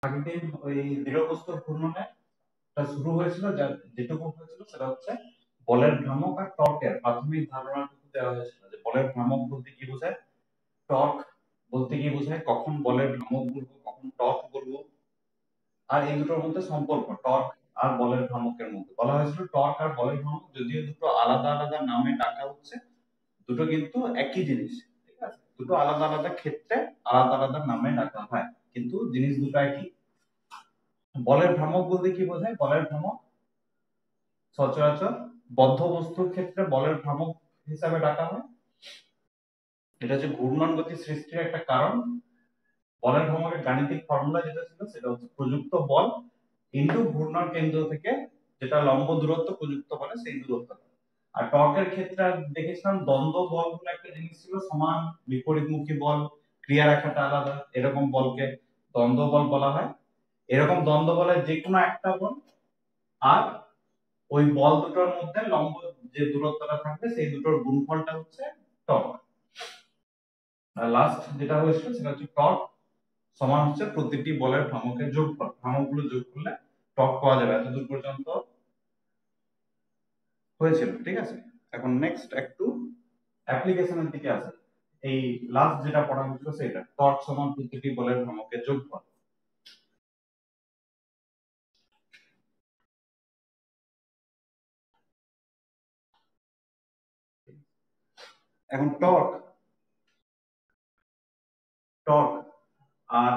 আগের দিন ওই দৃঢ়বস্তুর ঘূর্ণনে শুরু হয়েছিল, যেটুকু হয়েছিল সেটা হচ্ছে বলের ভ্রামক আর টর্কের প্রাথমিক ধারণাটুকু দেওয়া হয়েছিল। যে বলের ভ্রামক বলতে কি বোঝায়, টর্ক বলতে কি বোঝায়, কখন বলের ভ্রামক বলবো, কখন টর্ক বলবো, আর এই দুটোর মধ্যে সম্পর্ক টর্ক আর বলের ভ্রামকের মধ্যে বলা হয়েছিল টর্ক আর বলের ভ্রামক যদিও দুটো আলাদা আলাদা নামে ডাকা হচ্ছে, দুটো কিন্তু একই জিনিস। ঠিক আছে, দুটো আলাদা আলাদা ক্ষেত্রে আলাদা আলাদা নামে ডাকা হয়, কিন্তু জিনিস দুটো একই। বলের ভ্রামক বলতে কি বোঝায়, বলের ভ্রামক সচরাচর বদ্ধ বস্তুর ক্ষেত্রে বলের ভ্রামক হিসাবে ডাকা হয়। এটা হচ্ছে ঘূর্ণন গতি সৃষ্টির একটা কারণ। বলের ভ্রামকের গাণিতিক ফর্মুলা যেটা ছিল সেটা হচ্ছে প্রযুক্ত বল ইনটু ঘূর্ণন কেন্দ্র থেকে যেটা লম্ব দূরত্ব প্রযুক্ত বলে সেই দূরত্ব। আর টর্কের ক্ষেত্রে দেখেছিলাম দ্বন্দ্ব বল বলে একটা জিনিস ছিল, সমান বিপরীতমুখী বল, ক্রিয়া রেখাটা আলাদা, এরকম বলকে দ্বন্দ্ব বল বলা হয়। এরকম দ্বন্দ্ব বলের যে কোনো একটা বল আর ওই বল দুটোর মধ্যে লম্ব যে দূরত্বটা থাকবে সেই দুটোর গুণফলটা হচ্ছে টর্ক। আর লাস্ট যেটা হয়েছিল সেটা হচ্ছে টর্ক সমান হচ্ছে প্রতিটি বলের ভ্রামকের যোগফল, ভ্রামকগুলো যোগ করলে টর্ক পাওয়া যাবে। এতদূর পর্যন্ত হয়েছিল, ঠিক আছে। এখন নেক্সট একটু অ্যাপ্লিকেশনের দিকে আসে। এই লাস্ট যেটা পড়া হয়েছিল সেটা টর্ক সমান প্রতিটি বলের ভ্রামকের যোগফল। এখন টর্ক টর্ক আর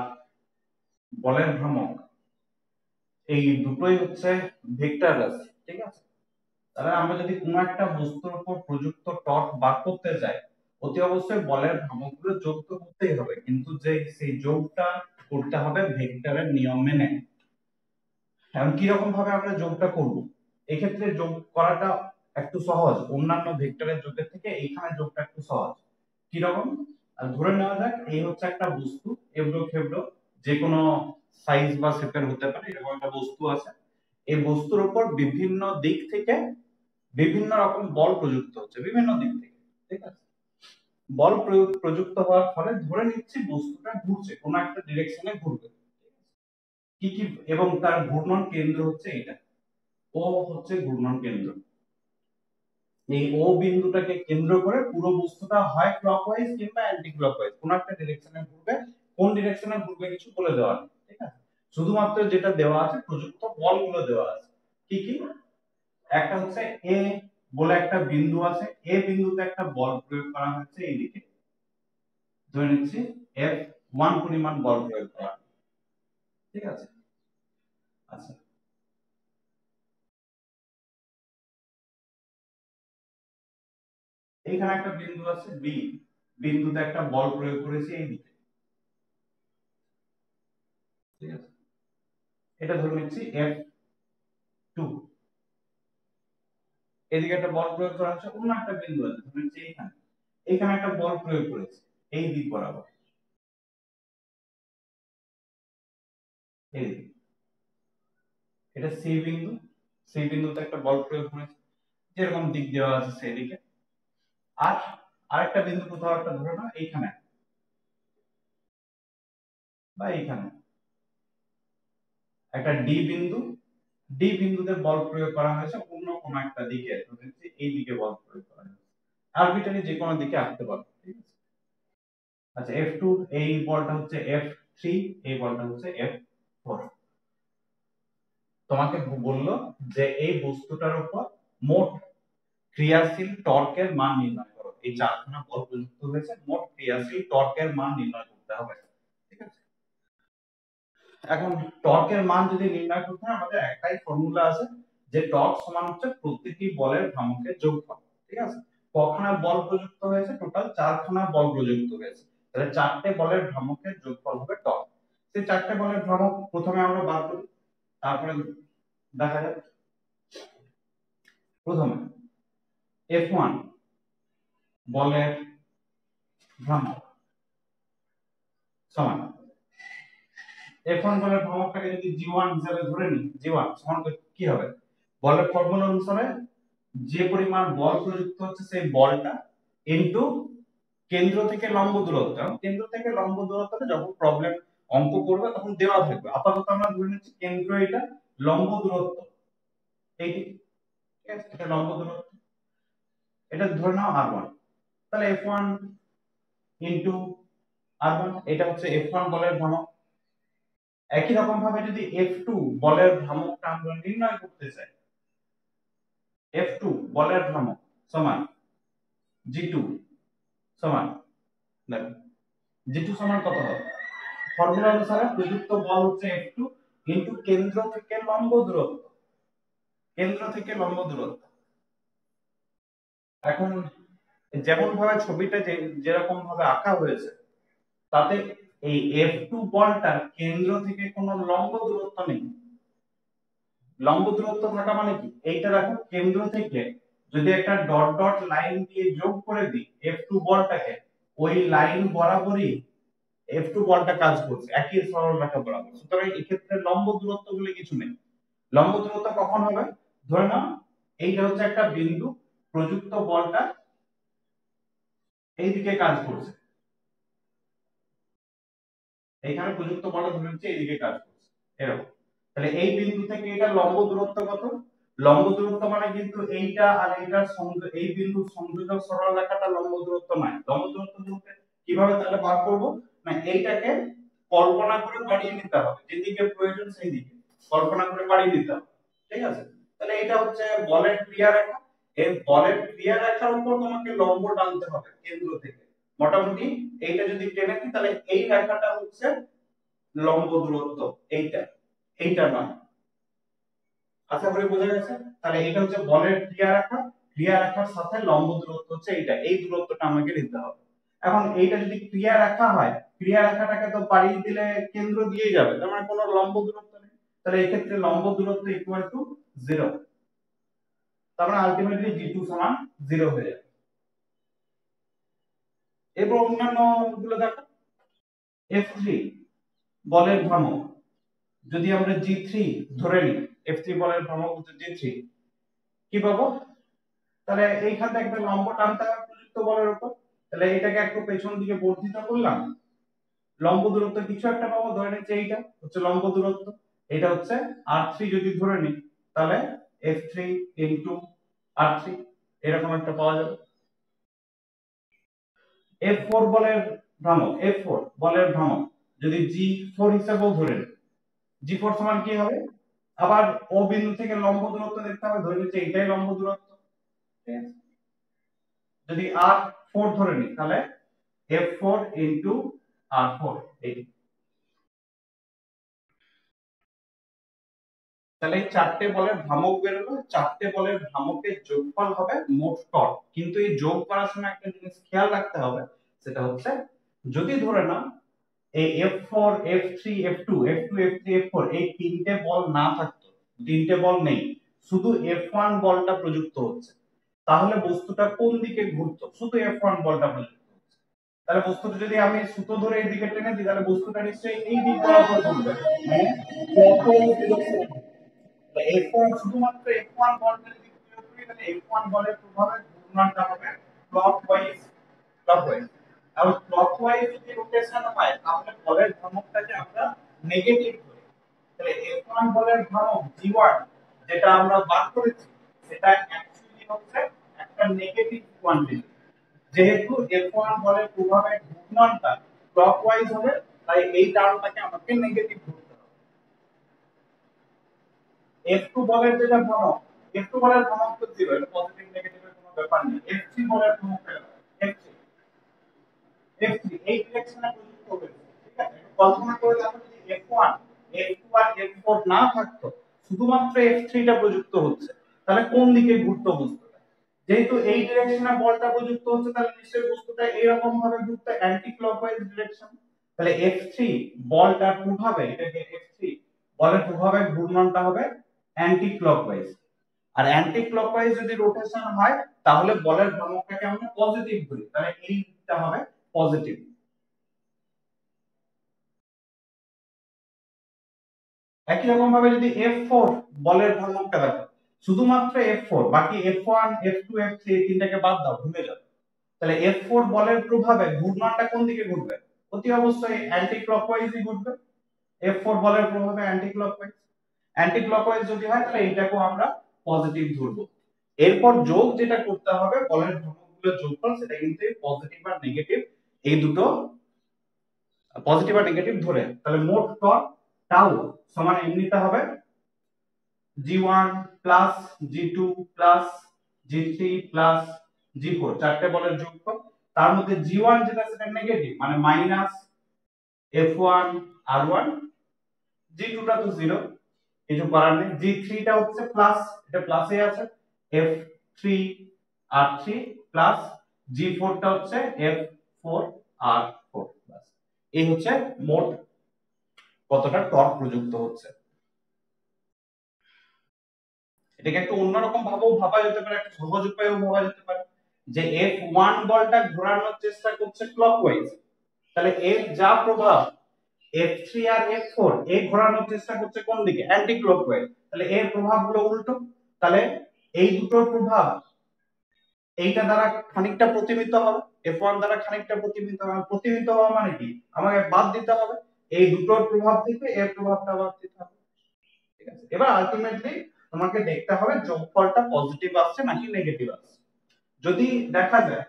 বলের ভ্রামক এই দুটোই হচ্ছে ভেক্টর রাশি, ঠিক আছে। তাহলে আমরা যদি কোনো একটা বস্তুর উপর প্রযুক্ত টর্ক বার করতে চাই, অতি অবশ্যই বলের ভ্রামকগুলো যোগ তো করতেই হবে, কিন্তু যে সেই যোগটা করতে হবে ভেক্টরের নিয়ম মেনে। এখন কি রকম ভাবে আমরা যোগটা করব, এক্ষেত্রে যোগ করাটা একটু সহজ, অন্যান্য ভেক্টরের যোগের থেকে এইখানে যোগটা একটু সহজ। কি রকম, ধরে নেওয়া যাক এই হচ্ছে একটা বস্তু, এবড়ো খেবড়ো যে কোনো সাইজ বা শেপের হতে পারে, এরকম একটা বস্তু আছে। এই বস্তুর উপর বিভিন্ন দিক থেকে বিভিন্ন রকম বল প্রযুক্ত হচ্ছে, বিভিন্ন দিক থেকে, ঠিক আছে। বল প্রযুক্ত হওয়ার ফলে ধরে নিচ্ছি বস্তুটা ঘুরছে, কোনো একটা ডিরেকশনে ঘুরবে, কি কি, এবং তার ঘূর্ণন কেন্দ্র হচ্ছে এটা, ও হচ্ছে ঘূর্ণন কেন্দ্র। এই ও বিন্দুটাকে কেন্দ্র করে পুরো বস্তুটা হয় ক্লকওয়াইজ কিংবা অ্যান্টি ক্লকওয়াইজ কোন একটা ডিরেকশনে ঘুরবে, কোন ডিরেকশনে ঘুরবে কিছু বলে দেওয়া নেই, ঠিক আছে। শুধুমাত্র যেটা দেওয়া আছে প্রযুক্ত বলগুলো দেওয়া আছে। কি কি, একটা হচ্ছে এ বলে একটা বিন্দু আছে, এ বিন্দুতে একটা বল প্রয়োগ করা হচ্ছে এইদিকে, ধরে নিচ্ছি F1 পরিমাণ বল প্রয়োগ করা, ঠিক আছে। আচ্ছা, এইখানে একটা বিন্দু আছে বি, বিন্দুতে একটা বল প্রয়োগ করেছি এইদিকে, ঠিক আছে। এটা ধরে নিচ্ছি F2, এদিকে একটা বল প্রয়োগ করা হচ্ছে, অন্য একটা বিন্দু আছে ধরে নিচ্ছি এইখানে, এইখানে একটা বল প্রয়োগ করেছি এই দিক বরাবর, এইদিকে। এটা সি বিন্দু, সি বিন্দুতে একটা বল প্রয়োগ করেছি যেরকম দিক দেওয়া আছে সেদিকে। আর আরেকটা বিন্দু কোথাও একটা ধরে নাও এইখানে বা এইখানে একটা ডি বিন্দু, ডি বিন্দুতে বল প্রয়োগ করা হয়েছে অন্য কোনো একটা দিকে, ধরে নিচ্ছি এই দিকে বল প্রয়োগ করা হয়েছে, আরবিটারি যে কোনো দিকে আসতে পারে, ঠিক আছে। আচ্ছা F2, এই বলটা হচ্ছে F3, এই বলটা হচ্ছে F4। তোমাকে বললো যে এই বস্তুটার উপর মোট ক্রিয়াশীল টর্কের মান নির্ণয় করো, এই চারখানা বল প্রযুক্ত হয়েছে, মোট ক্রিয়াশীল টর্কের মান নির্ণয় করতে হবে, ঠিক আছে। এখন টর্কের মান যদি নির্ণয় করতে হয় আমাদের একটাই ফর্মুলা আছে, যে টর্ক সমান হচ্ছে প্রতিটি বলের ভ্রামকের যোগফল, ঠিক আছে। কখানা বল প্রযুক্ত হয়েছে, টোটাল চারখানা বল প্রযুক্ত হয়েছে, তাহলে চারটে বলের ভ্রামকের যোগফল হবে টর্ক। সেই চারটে বলের ভ্রামক প্রথমে আমরা বার করি, তারপরে দেখা যাবে। প্রথমে F1 বলের ভ্রামক সমান, F1 বলের ভ্রামকটাকে যদি G1 হিসাবে ধরে নিই, G1 সমান কি হবে, বলের ফর্মুলা অনুসারে যে পরিমাণ বল প্রযুক্ত হচ্ছে সেই বলটা ইনটু কেন্দ্র থেকে লম্ব দূরত্ব, কেন্দ্র থেকে লম্ব দূরত্বটা যখন প্রবলেম অঙ্ক করবে তখন দেওয়া থাকবে। আপাতত আমরা ধরে নিচ্ছি কেন্দ্র এটা, লম্ব দূরত্ব এইটি, ঠিক আছে, এটা লম্ব দূরত্ব, এটা ধরে নাও r1, তাহলে f1 ইনটু r1, এটা হচ্ছে f1 বলের ভ্রামক। একই রকম ভাবে যদি f2 বলের ভ্রামকটা আমরা নির্ণয় করতে চাই, f2 বলের ভ্রামক সমান g2 সমান, দেখো g2 সমান কত হবে, ফর্মুলা অনুসারে প্রযুক্ত বল হচ্ছে f2 ইনটু কেন্দ্র থেকে লম্ব দূরত্ব, কেন্দ্র থেকে লম্ব দূরত্ব। এখন যেমন ভাবে ছবিটা যেরকম ভাবে আঁকা হয়েছে, তাতে এই f2 বলটার কেন্দ্র থেকে কোনো লম্ব দূরত্ব নেই। লম্ব দূরত্ব থাকা মানে কি, এইটা দেখো কেন্দ্র থেকে যদি একটা ডট ডট লাইন দিয়ে যোগ করে দিই f2 বলটাকে, ওই লাইন বরাবরই f2 বলটা কাজ করছে একই সরলরেখা বরাবর। সুতরাং এই ক্ষেত্রে লম্ব দূরত্ব বলে কিছু নেই। লম্ব দূরত্ব কখন হবে, ধরে নাও এইটা হচ্ছে একটা বিন্দু, প্রযুক্ত বলটা এইদিকে কাজ করছে, এইখানে প্রযুক্ত বলটা ধরে নিচ্ছে এইদিকে কাজ করছে এরকম। তাহলে এই বিন্দু থেকে এটা লম্ব দূরত্ব কত, লম্ব দূরত্ব মানে কিন্তু এইটা আর এইটার সংযোগ, এই বিন্দুর সংযোজক সরল রেখাটা লম্ব দূরত্ব নয়। লম্ব দূরত্ব বলতে কিভাবে তাহলে বার করব, না এইটাকে কল্পনা করে বাড়িয়ে নিতে হবে, যেদিকে প্রয়োজন সেই দিকে কল্পনা করে বাড়িয়ে নিতে হবে, ঠিক আছে। তাহলে এটা হচ্ছে বলের ক্রিয়া রেখা, এই বলের ক্রিয়া রেখার উপর তোমাকে লম্ব টানতে হবে কেন্দ্র থেকে। মোটামুটি এইটা যদি টেনে দিই তাহলে এই রেখাটা হচ্ছে লম্ব দূরত্ব, এইটা, এইটা নয়। আশা করি বোঝা গেছে। তাহলে এটা হচ্ছে বলের ক্রিয়া রেখা, ক্রিয়া রেখার সাথে লম্ব দূরত্ব হচ্ছে এইটা, এই দূরত্বটা আমাকে নিতে হবে। এখন এইটা যদি ক্রিয়া রেখা হয়, ক্রিয়া রেখাটাকে তো বাড়িয়ে দিলে কেন্দ্র দিয়ে যাবে, তার মানে কোনো লম্ব দূরত্ব নেই। তাহলে এই ক্ষেত্রে লম্ব দূরত্ব ইকুয়াল টু 0, তার মানে আলটিমেটলি g2 সমান 0 হয়ে যাবে। এরপর অন্যান্য গুলো দেখো, f3 বলের ভ্রামক যদি আমরা g3 ধরে নিই, f3 বলের ভ্রামক হচ্ছে g3, কি পাবো, তাহলে এইখান থেকে একটা লম্ব টানতে হবে প্রযুক্ত বলের উপর, তাহলে এটাকে একটু পেছন দিকে বর্ধিত করলাম, লম্ব দূরত্ব কিছু একটা পাবো, ধরে নিচ্ছি এইটা হচ্ছে লম্ব দূরত্ব, এটা হচ্ছে r3 যদি ধরে নিই, তাহলে f3 ইনটু r3 এরকম একটা পাওয়া যাবে। f4 বলের ভ্রামক, f4 বলের ভ্রামক যদি g4 হিসেবেও ধরে নিই, g4 সমান কি হবে, আবার ও বিন্দু থেকে লম্ব দূরত্ব দেখতে হবে, ধরে নিচ্ছি এইটাই লম্ব দূরত্ব, ঠিক আছে। যদি r4 ধরে নিই তাহলে f4 ইনটু r4, এই তাহলে এই চারটে বলের ভ্রামক বেরোলো, চারটে বলের ভ্রামকের যোগফল হবে মোট টর্ক। কিন্তু এই যোগ করার সময় একটা জিনিস খেয়াল রাখতে হবে, সেটা হচ্ছে যদি ধরে না এই f4 f3 f2 f2 f3 f4 এই তিনটে বল না থাকতো, তিনটে বল নেই, শুধু f1 বলটা প্রযুক্ত হচ্ছে, তাহলে বস্তুটা কোন দিকে ঘুরতো, শুধু f1 বলটা প্রযুক্ত হচ্ছে, তাহলে বস্তুটা যদি আমি সুতো ধরে এই দিকে টেনে দিই, তাহলে বস্তুটা নিশ্চয়ই এই দিক বরাবর ঘুরবে, মানে clockwise direction। F1 শুধুমাত্র F1 বলটা যদি প্রয়োগ করি, তাহলে F1 বলের প্রভাবে ঘূর্ণনটা হবে ক্লকওয়াইজ। আর ক্লকওয়াইজ যদি রোটেশন হয় তাহলে বলের ভ্রামকটাকে আমরা নেগেটিভ ধরি। তাহলে F1 বলের ভ্রামক G1 যেটা আমরা বার করেছি, সেটা অ্যাকচুয়ালি হচ্ছে একটা নেগেটিভ কোয়ান্টিটি। যেহেতু F1 বলের প্রভাবে ঘূর্ণনটা ক্লকওয়াইজ হবে, তাই এই টার্মটাকে আমাকে নেগেটিভ ধরতে হবে। F2 বলের যেটা ভ্রামক, F2 বলের ভ্রামক তো 0, এটা পজিটিভ নেগেটিভের কোনো ব্যাপার নেই। F3 বলের ভ্রামকটা F3, F3 এই ডিরেকশনে প্রযুক্ত হয়েছে, ঠিক আছে। একটু কল্পনা করে দেখো যদি F1 F2 আর F4 না থাকতো, শুধুমাত্র F3 টা প্রযুক্ত হচ্ছে, তাহলে কোন দিকে ঘুরতো বস্তুটা, যেহেতু এই ডিরেকশনে বলটা প্রযুক্ত হচ্ছে, তাহলে নিশ্চয়ই বস্তুটা এরকম ভাবে ঘুরতো অ্যান্টি ক্লকওয়াইজ ডিরেকশন। তাহলে F3 বলটার প্রভাবে, এটাকে F3 বলের প্রভাবে ঘূর্ণনটা হবে অ্যান্টি ক্লকওয়াইজ। আর অ্যান্টি ক্লকওয়াইজ যদি রোটেশন হয় তাহলে বলের ভ্রামকটাকে আমরা পজিটিভ ধরি, তাহলে এইটা হবে পজিটিভ। একই রকম ভাবে যদি F4 বলের ভ্রামকটা দেখো, শুধুমাত্র F4, বাকি F1 F2 F3 এই তিনটাকে বাদ দাও, ভুলে যাও, তাহলে F4 বলের প্রভাবে ঘূর্ণনটা কোন দিকে ঘুরবে, অতি অবশ্যই অ্যান্টি ক্লকওয়াইজই ঘুরবে। F4 বলের প্রভাবে অ্যান্টি ক্লকওয়াইজ যদি হয় তাহলে এইটাকেও আমরা পজিটিভ ধরবো। এরপর যোগ যেটা করতে হবে বলের ভ্রামকগুলোর যোগফল, সেটা কিন্তু পজিটিভ আর নেগেটিভ এই দুটো পজিটিভ আর নেগেটিভ ধরে, তাহলে মোট টর্ক টাউ সমান এমনিতে হবে G1 plus G2 plus G3 plus G4, চারটে বলের যোগফল। তার মধ্যে G1 যেটা সেটা নেগেটিভ মানে মাইনাস F1 R1, G2 টা তো 0 কিছু করার নেই, G3 টা হচ্ছে প্লাস, এটা প্লাসে আছে, F3 R3 প্লাস G4 টা হচ্ছে F4 R4 প্লাস। এই হচ্ছে মোট কতটা টর্ক প্রযুক্ত হচ্ছে। এটাকে একটু অন্যরকম ভাবেও ভাবা যেতে পারে, একটা সহজ উপায়েও ভাবা যেতে পারে যে F1 বলটা ঘোরানোর চেষ্টা করছে ক্লকওয়াইজ, তাহলে এর যা প্রভাব F3 আর F4 এই ঘোরানোর চেষ্টা করছে কোন দিকে, অ্যান্টি ক্লকওয়াইজ, তাহলে এর প্রভাবগুলো উল্টো, তাহলে এই দুটোর প্রভাব এইটা দ্বারা খানিকটা প্রতিবিম্বিত হবে, F1 দ্বারা খানিকটা প্রতিবিম্বিত হবে, প্রতিবিম্বিত হওয়া মানে কি আমাকে বাদ দিতে হবে, এই দুটোর প্রভাব থেকে এর প্রভাবটা বাদ দিতে হবে। ঠিক আছে, এবার আলটিমেটলি তোমাকে দেখতে হবে যোগফলটা পজিটিভ আসছে নাকি নেগেটিভ আসছে। যদি দেখা যায়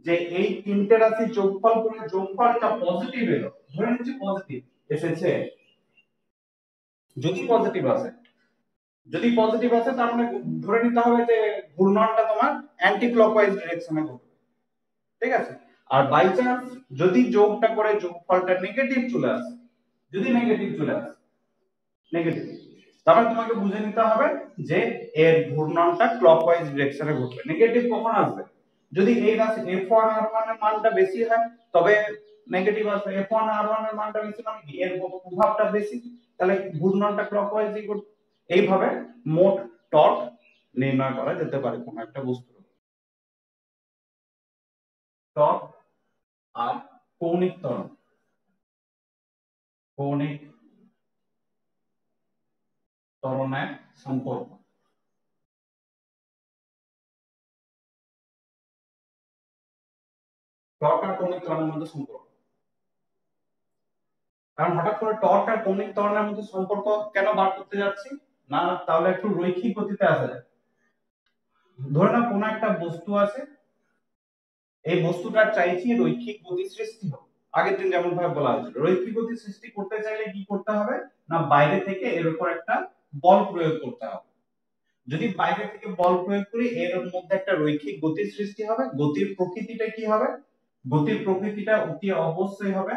যে এই তিনটে রাশি যোগফল করে যোগফলটা পজিটিভ এলো, ধরে নিচ্ছি পজিটিভ এসেছে, যদি পজিটিভ আসে তার মানে ধরে নিতে হবে যে ঘূর্ণনটা তোমার অ্যান্টি ক্লকওয়াইজ ডিরেকশনে ঘটবে। ঠিক আছে, আর বাই চান্স যদি যোগটা করে যোগফলটা নেগেটিভ চলে আসে, যদি নেগেটিভ চলে আসে নেগেটিভ, তাহলে তোমাকে বুঝে নিতে হবে যে এর ঘূর্ণনটা ক্লকওয়াইজ ডিরেকশনে ঘটবে। নেগেটিভ কখন আসবে, যদি এই রাশি F1 R1 এর মানটা বেশি হয় তবে নেগেটিভ আসবে, F1 R1 এর মানটা বেশি মানে কি এর প্রভাবটা বেশি, তাহলে ঘূর্ণনটা ক্লকওয়াইজই ঘটবে। এইভাবে মোট টর্ক নির্ণয় করা যেতে পারে কোন একটা বস্তুর। টর্ক আর কৌণিক ত্বরণ, কৌণিক ত্বরণের সম্পর্ক। টর্ক আর কৌণিক ত্বরণের মধ্যে সম্পর্ক, কারণ হঠাৎ করে টর্ক আর কৌণিক ত্বরণের মধ্যে সম্পর্ক কেন বার করতে যাচ্ছি না, তাহলে একটু রৈখিক গতিতে আসা যায়। ধরে নাও কোনো একটা বস্তু আছে, এই বস্তুটা চাইছি রৈখিক গতি সৃষ্টি হোক, আগের দিন যেমন ভাবে বলা হয়েছিল রৈখিক গতি সৃষ্টি করতে চাইলে কি করতে হবে না বাইরে থেকে এর উপর একটা বল প্রয়োগ করতে হবে। যদি বাইরে থেকে বল প্রয়োগ করি এর মধ্যে একটা রৈখিক গতির সৃষ্টি হবে। গতির প্রকৃতিটা কি হবে, গতির প্রকৃতিটা অতি অবশ্যই হবে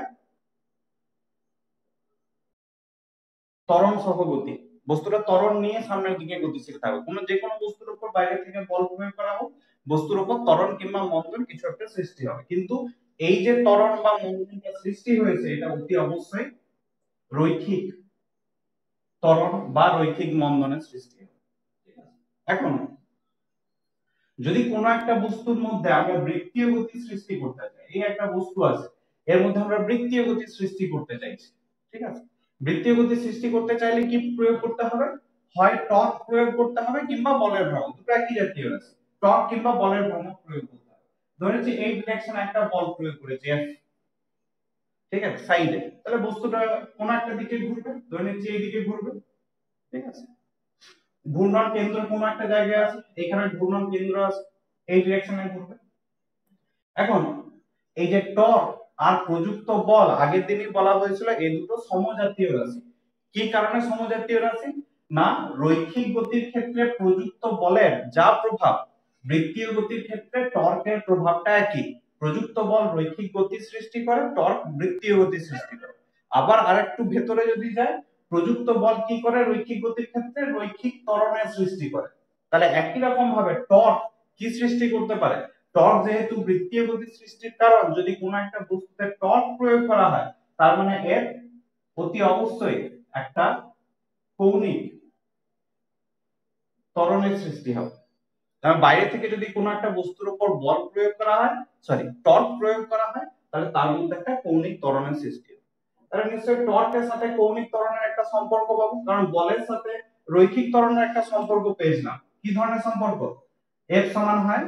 ত্বরণ সহগতি, বস্তুটা ত্বরণ নিয়ে সামনের দিকে গতিশীল থাকবে। যে কোনো বস্তুর উপর বাইরে থেকে বল প্রয়োগ করা হোক, বস্তুর উপর ত্বরণ কিংবা মন্দন কিছু একটা সৃষ্টি হবে, কিন্তু এই যে ত্বরণ বা মন্দনটা সৃষ্টি হয়েছে এটা অতি অবশ্যই রৈখিক ত্বরণ বা রৈখিক মন্দনের সৃষ্টি হবে। এখন যদি কোনো একটা বস্তুর মধ্যে আমরা বৃত্তীয় গতি সৃষ্টি করতে চাই, এই একটা বস্তু আছে এর মধ্যে আমরা বৃত্তীয় গতি সৃষ্টি করতে চাইছি, ঠিক আছে, বৃত্তীয় গতি সৃষ্টি করতে চাইলে কি প্রয়োগ করতে হবে, হয় টর্ক প্রয়োগ করতে হবে কিংবা বলের ভ্রামক, দুটো একই জাতীয় আছে, টর্ক কিংবা বলের ভ্রামক প্রয়োগ করতে হবে। ধরেছি এই ডিরেকশনে একটা বল প্রয়োগ করেছি F, ঠিক আছে, সাইডে, তাহলে বস্তুটা কোন একটা দিকে ঘুরবে, ধরে নিচ্ছি এই দিকে ঘুরবে, ঠিক আছে, ঘূর্ণন কেন্দ্র কোন একটা জায়গায় আছে, এখানে ঘূর্ণন কেন্দ্র আছে, এই ডিরেকশনে ঘুরবে। এখন এই যে টর্ক আর প্রযুক্ত বল আগের দিনই বলা হয়েছিল এই দুটো সমজাতীয় রাশি। কি কারণে সমজাতীয় রাশি না রৈখিক গতির ক্ষেত্রে প্রযুক্ত বলের যা প্রভাব বৃত্তীয় গতির ক্ষেত্রে টর্কের প্রভাবটা একই। প্রযুক্ত বল রৈখিক গতি সৃষ্টি করে, টর্ক বৃত্তীয় গতি সৃষ্টি করে। আবার আরেকটু ভেতরে যদি যায়, প্রযুক্ত বল কি করে রৈখিক গতির ক্ষেত্রে রৈখিক ত্বরণের সৃষ্টি করে। তাহলে একই রকম ভাবে টর্ক কি সৃষ্টি করতে পারে, টর্ক যেহেতু বৃত্তীয় গতি সৃষ্টির কারণ, যদি কোনো একটা বস্তুতে টর্ক প্রয়োগ করা হয় তার মানে এর অতি অবশ্যই একটা কৌণিক ত্বরণের সৃষ্টি হবে। কারণ বাইরে থেকে যদি কোনো একটা বস্তুর উপর বল প্রয়োগ করা হয়, টর্ক প্রয়োগ করা হয়, তাহলে তার মধ্যে একটা কৌণিক ত্বরণের সৃষ্টি হবে। তাহলে নিশ্চয়ই টর্কের সাথে কৌণিক ত্বরণের একটা সম্পর্ক পাবো, কারণ বলের সাথে রৈখিক ত্বরণের একটা সম্পর্ক পেয়েছিলাম। কি ধরনের সম্পর্ক, F সমান হয়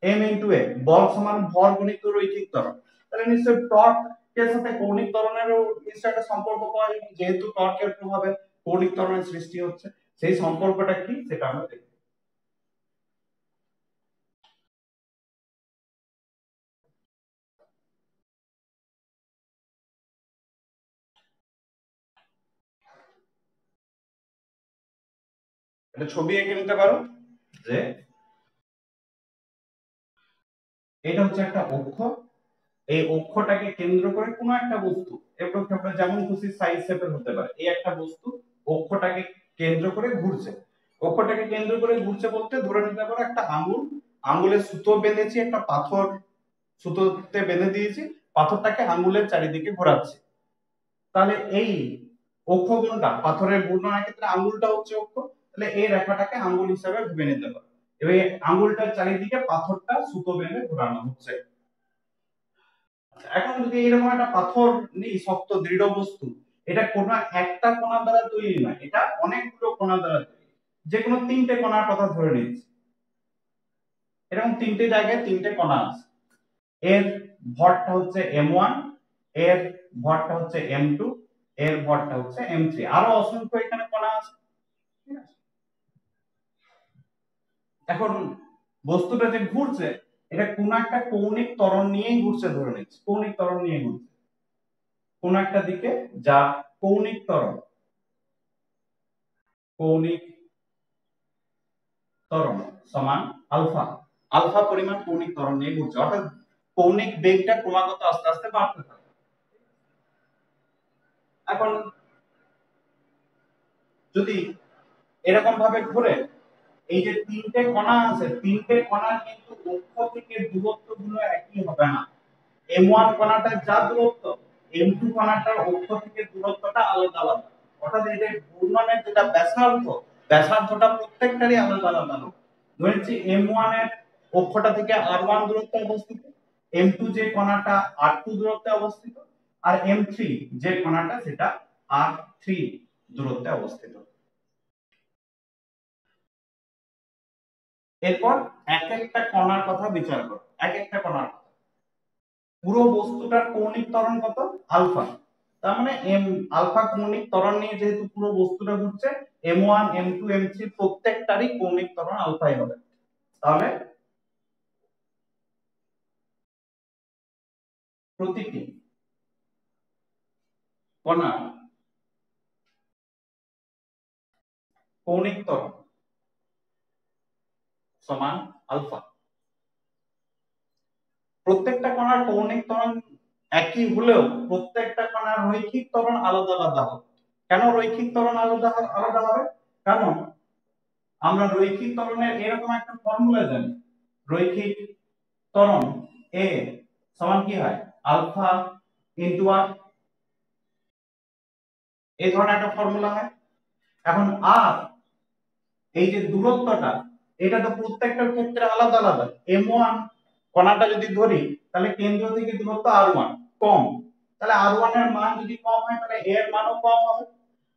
m * a, বল সমান ভর গুণিত রৈখিক ত্বরণ, তাহলে নিশ্চয়ই টর্ক এর সাথে কৌণিক ত্বরণেরও নিশ্চয়ই একটা সম্পর্ক পাওয়া যাবে, যেহেতু টর্কের প্রভাবে কৌণিক ত্বরণের সৃষ্টি হচ্ছে, সেই সম্পর্কটা কি সেটা আমরা দেখব। এটা ছবি এঁকে নিতে পারো যে এটা হচ্ছে একটা অক্ষ, এই অক্ষটাকে কেন্দ্র করে কোনো একটা বস্তু, এবার যেমন খুশি সাইজ শেপের হতে পারে, এই একটা বস্তু অক্ষটাকে কেন্দ্র করে ঘুরছে। অক্ষটাকে কেন্দ্র করে ঘুরছে বলতে ধরে নিতে পারো একটা আঙুল, আঙুলে সুতো বেঁধেছি, একটা পাথর সুতোতে বেঁধে দিয়েছি, পাথরটাকে আঙুলের চারিদিকে ঘোরাচ্ছি। তাহলে এই অক্ষ কোনটা, পাথরের ঘূর্ণনের ক্ষেত্রে আঙুলটা হচ্ছে অক্ষ, তাহলে এই রেখাটাকে আঙুল হিসাবে ভেবে নিতে পারো। এবার আঙুলটার চারিদিকে পাথরটা সুতো বেঁধে ঘোরানো হচ্ছে। এখন যদি এরকম একটা পাথর নেই, শক্ত দৃঢ় বস্তু, এটা কোনো একটা কণা দ্বারা তৈরি নয়, এটা অনেকগুলো কণা দ্বারা তৈরি। যে কোনো তিনটে কণার কথা ধরে নিচ্ছি, এরকম তিনটে জায়গায় তিনটে কণা আছে। এর ভরটা হচ্ছে m1, এর ভরটা হচ্ছে m2, এর ভরটা হচ্ছে m3, আরো অসংখ্য এখানে কণা আছে, ঠিক আছে? এখন বস্তুটা যে ঘুরছে, এটা কোন একটা কৌণিক ত্বরণ নিয়েই ঘুরছে ধরে নিচ্ছি, কৌণিক ত্বরণ নিয়ে ঘুরছে কোন একটা দিকে, যা কৌণিক ত্বরণ, কৌণিক ত্বরণ সমান আলফা, আলফা পরিমাণ কৌণিক ত্বরণ নিয়ে ঘুরছে, অর্থাৎ কৌণিক বেগটা ক্রমাগত আস্তে আস্তে বাড়তে থাকে। এখন যদি এরকম ভাবে ঘুরে, এই যে তিনটে কণা আছে, তিনটে কণার কিন্তু অক্ষ থেকে দূরত্ব গুলো একই হবে না। m1 কণাটার যা দূরত্ব, m2 কণাটার অক্ষ থেকে দূরত্বটা আলাদা আলাদা, অর্থাৎ এদের ঘূর্ণনের যেটা ব্যাসার্ধ, ব্যাসার্ধটা প্রত্যেকটারই আলাদা আলাদা হবে। ধরেছি m1 এর অক্ষটা থেকে r1 দূরত্বে অবস্থিত, m2 যে কণাটা r2 দূরত্বে অবস্থিত, আর m3 যে কণাটা সেটা r3 দূরত্বে অবস্থিত। এরপর এক একটা কণার কথা বিচার করো, এক একটা কণার কথা। পুরো বস্তুটার কৌণিক ত্বরণ কত? আলফা। তার মানে এম আলফা কৌণিক ত্বরণ নিয়ে যেহেতু পুরো বস্তুটা ঘুরছে, m1 m2 m3 প্রত্যেকটারই কৌণিক ত্বরণ আলফাই হবে। তাহলে প্রতিটি কণা কৌণিক ত্বরণ সমান আলফা। প্রত্যেকটা কণার কৌণিক ত্বরণ একই হলেও প্রত্যেকটা কণার রৈখিক ত্বরণ আলাদা আলাদা হবে। কেন রৈখিক ত্বরণ আলাদা আলাদা হবে? কারণ আমরা রৈখিক ত্বরণের এরকম একটা ফর্মুলা জানি, রৈখিক ত্বরণ এ সমান কি হয়, আলফা ইনটু আর, এই ধরনের একটা ফর্মুলা হয়। এখন আর এই যে দূরত্বটা, এটা তো প্রত্যেকটার ক্ষেত্রে আলাদা আলাদা। m1 কণাটা যদি ধরি, তাহলে কেন্দ্র থেকে দূরত্ব r1 কম, তাহলে r1 এর মান যদি কম হয় তাহলে a এর মানও কম হবে।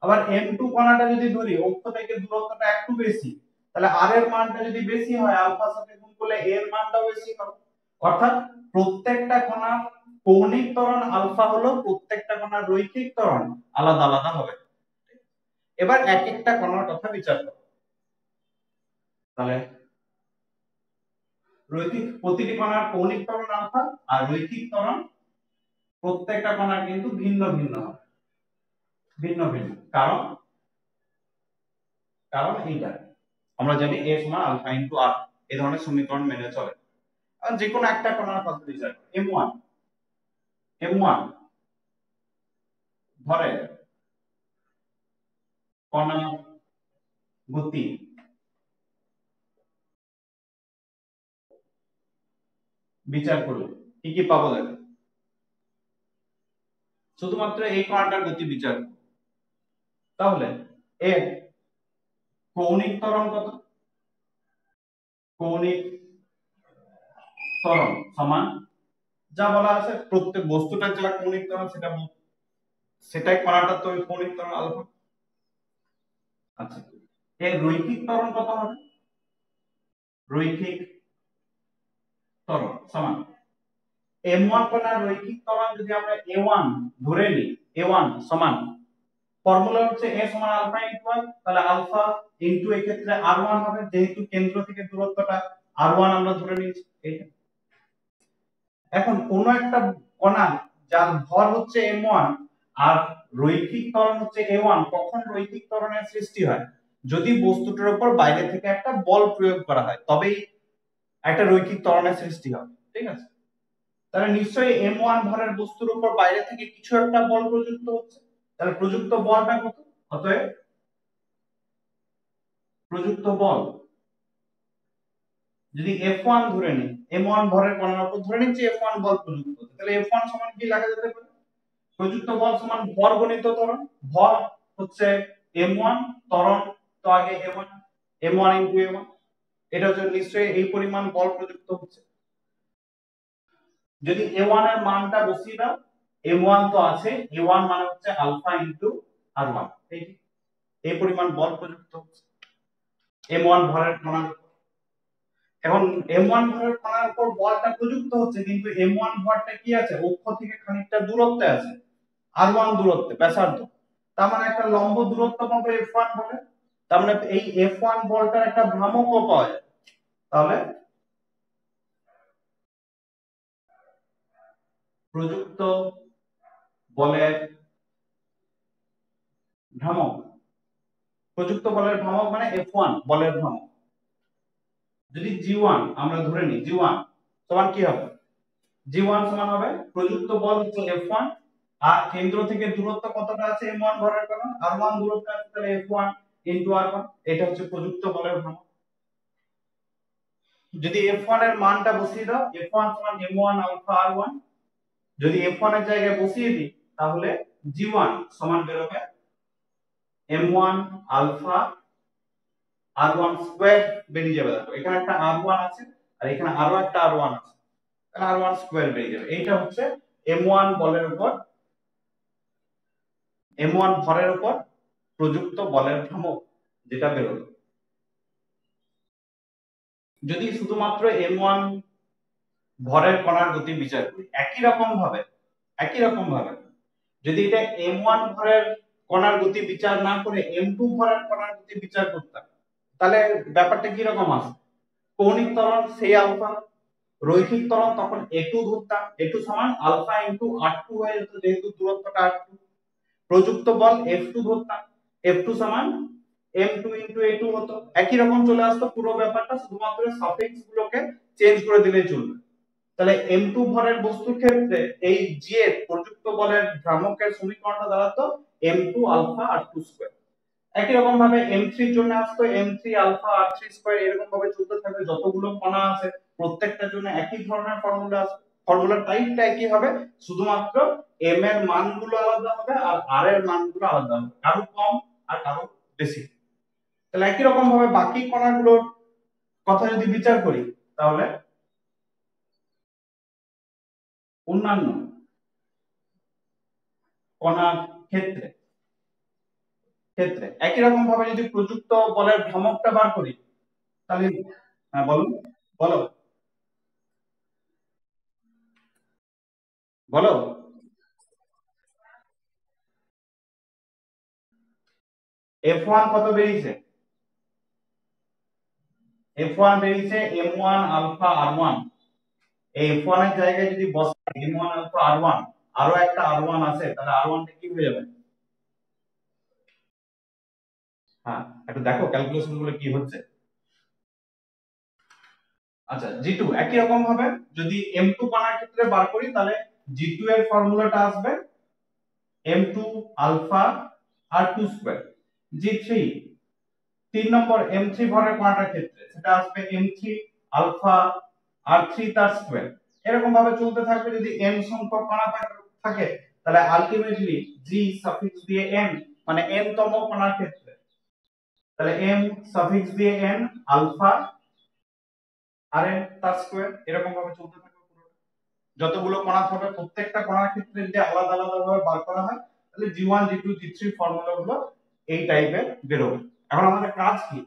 আবার m2 কণাটা যদি ধরি, অক্ষ থেকে দূরত্বটা একটু বেশি, তাহলে r এর মানটা যদি বেশি হয়, আলফার সাথে গুণ করলে a এর মানটাও বেশি হবে। অর্থাৎ প্রত্যেকটা কণার কৌণিক ত্বরণ আলফা হলো, প্রত্যেকটা কণার রৈখিক ত্বরণ আলাদা আলাদা হবে। এবার এক একটা কণার কথা বিচার করো। তাহলে রৈখিক প্রতিটি কণার কৌণিক ত্বরণ আলফা, আর রৈখিক ত্বরণ প্রত্যেকটা কণার কিন্তু ভিন্ন ভিন্ন হবে, ভিন্ন ভিন্ন। কারণ কারণ এইটা আমরা জানি a সমান আলফা ইনটু আর, এই ধরনের সমীকরণ মেনে চলে। কারণ যে কোনো একটা কণার কথা বিচার করো, m1 ধরে কণার গতি বিচার করলে কি কি পাবো দেখো। শুধুমাত্র এই কণাটার গতি বিচার করো, তাহলে এর কৌণিক ত্বরণ কত? কৌণিক ত্বরণ সমান যা বলা আছে, প্রত্যেক বস্তুটার যা কৌণিক ত্বরণ সেটাই কণাটার তো কৌণিক ত্বরণ আলফা। আচ্ছা, এর রৈখিক ত্বরণ কত হবে? রৈখিক ত্বরণ সমান m1 কণার রৈখিক ত্বরণ যদি আমরা a1 ধরে নিই, a1 সমান ফর্মুলা হচ্ছে a সমান আলফা ইনটু r, তাহলে আলফা ইনটু এই ক্ষেত্রে r1 হবে, যেহেতু কেন্দ্র থেকে দূরত্বটা r1 আমরা ধরে নিয়েছি এইটা। এখন কোন একটা কণা যার ভর হচ্ছে m1 আর রৈখিক ত্বরণ হচ্ছে a1, কখন রৈখিক ত্বরণের সৃষ্টি হয়? যদি বস্তুটার উপর বাইরে থেকে একটা বল প্রয়োগ করা হয়, তবেই একটা রৈখিক ত্বরণের সৃষ্টি হবে, ঠিক আছে? তাহলে নিশ্চয়ই m1 ভরের বস্তুর উপর বাইরে থেকে কিছু একটা বল প্রযুক্ত হচ্ছে, তাহলে প্রযুক্ত বলটা কত? অতএব প্রযুক্ত বল যদি F1 ধরে নিই, m1 ভরের কণার উপর ধরে নিচ্ছি F1 বল প্রযুক্ত হচ্ছে, তাহলে F1 সমান কি লেখা যেতে পারে? প্রযুক্ত বল সমান ভর গুণিত ত্বরণ। ভর হচ্ছে m1, ত্বরণ তো আগে m1, m1 ইনটু m1, এটা হচ্ছে নিশ্চয়ই এই পরিমাণ বল প্রযুক্ত হচ্ছে। যদি a1 এর মানটা বসিয়ে দাও, m1 তো আছে, a1 মানে হচ্ছে আলফা ইনটু r1, এই পরিমাণ বল প্রযুক্ত হচ্ছে m1 ভরের কণার উপর। এখন m1 ভরের কণার উপর বলটা প্রযুক্ত হচ্ছে, কিন্তু m1 ভরটা কি আছে? অক্ষ থেকে খানিকটা দূরত্বে আছে, r1 দূরত্বে, ব্যাসার্ধ। তার মানে একটা লম্ব দূরত্ব পাবো f1 বলে, তার মানে এই f1 বলটার একটা ভ্রামকও পাওয়া যায়। তাহলে প্রযুক্ত বলের ভ্রামক, প্রযুক্ত বলের ভ্রামক মানে f1 বলের ভ্রামক। যদি g1 আমরা ধরে নিই, g1 সমান কি হবে? g1 সমান হবে প্রযুক্ত বল হচ্ছে f1 আর কেন্দ্র থেকে দূরত্ব কতটা আছে m1 ভরের কারণ r1 দূরত্ব আছে, তাহলে f1 r1, এটা হচ্ছে প্রযুক্ত বলের ভ্রামক। যদি f1 এর মানটা বসিয়ে দাও, f1 সমান m1 আলফা r1, যদি f1 এর জায়গায় বসিয়ে দিই তাহলে g1 সমান বেরোবে m1 আলফা r1 স্কয়ার বেরিয়ে যাবে। দেখো এখানে একটা r1 আছে আর এখানে আরো একটা r1 আছে, তাহলে r1 স্কয়ার বেরিয়ে যাবে। এইটা হচ্ছে m1 বলের উপর, m1 ভরের উপর প্রযুক্ত বলের ভ্রামক যেটা বেরোলো। যদি শুধুমাত্র m1 ভরের কণার গতি বিচার করি, একই রকম ভাবে যদি এটা m1 ভরের কণার গতি বিচার না করে m2 ভরের কণার গতি বিচার করতাম, তাহলে ব্যাপারটা কি রকম আসে? কৌণিক ত্বরণ সেই আলফা, রৈখিক ত্বরণ তখন a2 ধরতাম, a2 সমান আলফা ইনটু r2 হয়ে যেত, যেহেতু দূরত্বটা r2। প্রযুক্ত বল f2 ধরতাম, f2 সমান m2 ইনটু a2 হতো, একই রকম চলে আসতো পুরো ব্যাপারটা, শুধুমাত্র সাফিক্স গুলোকে চেঞ্জ করে দিলেই চলবে। তাহলে m2 ভরের বস্তুর ক্ষেত্রে এই g এর প্রযুক্ত বলের ভ্রামকের সমীকরণটা দাঁড়াতো m2 আলফা r2 স্কয়ার। একই রকম ভাবে m3 এর জন্য আসতো m3 আলফা r3 স্কয়ার, এরকম ভাবে চলতে থাকবে। যতগুলো কণা আছে প্রত্যেকটার জন্য একই ধরনের ফর্মুলা আছে, ফর্মুলার টাইপটা একই হবে, শুধুমাত্র m এর মানগুলো আলাদা হবে আর r এর মানগুলো আলাদা হবে, কারো কম আর কারো বেশি। তাহলে একই রকম ভাবে বাকি কণাগুলোর কথা যদি বিচার করি, তাহলে অন্যান্য কণার ক্ষেত্রে ক্ষেত্রে একই রকম ভাবে যদি প্রযুক্ত বলের ভ্রামকটা বার করি, তাহলে হ্যাঁ বলুন, বলো বলো। f1 কত বেরিয়েছে? f1 বেরিয়েছে m1 আলফা r1। এই f1 এর জায়গায় যদি বসাই m1 আলফা r1, আরো একটা r1 আছে, তাহলে r1 টা কি হয়ে যাবে? হ্যাঁ একটু দেখো ক্যালকুলেশন গুলো কি হচ্ছে। আচ্ছা g2 একই রকম ভাবে যদি m2 কণার ক্ষেত্রে বার করি, তাহলে g2 এর ফর্মুলাটা আসবে m2 alpha r2 square. g3 নম্বর m3 ভরের কণাটার ক্ষেত্রে সেটা আসবে m3 আলফা r3 তার স্কয়ার। এরকম ভাবে চলতে থাকবে। যদি n সংখ্যক কণা থাকে তাহলে আলটিমেটলি g সাফিক্স দিয়ে n মানে n তম কণার ক্ষেত্রে, তাহলে m সাফিক্স দিয়ে n আলফা rn তার স্কয়ার, এরকম ভাবে চলতে থাকবে পুরো। যতগুলো কণা থাকবে প্রত্যেকটা কণার ক্ষেত্রে যদি আলাদা আলাদা ভাবে বার করা হয়, তাহলে g1 g2 g3 ফর্মুলা গুলো এই টাইপের বেরোবে। এখন আমাদের কাজ কি?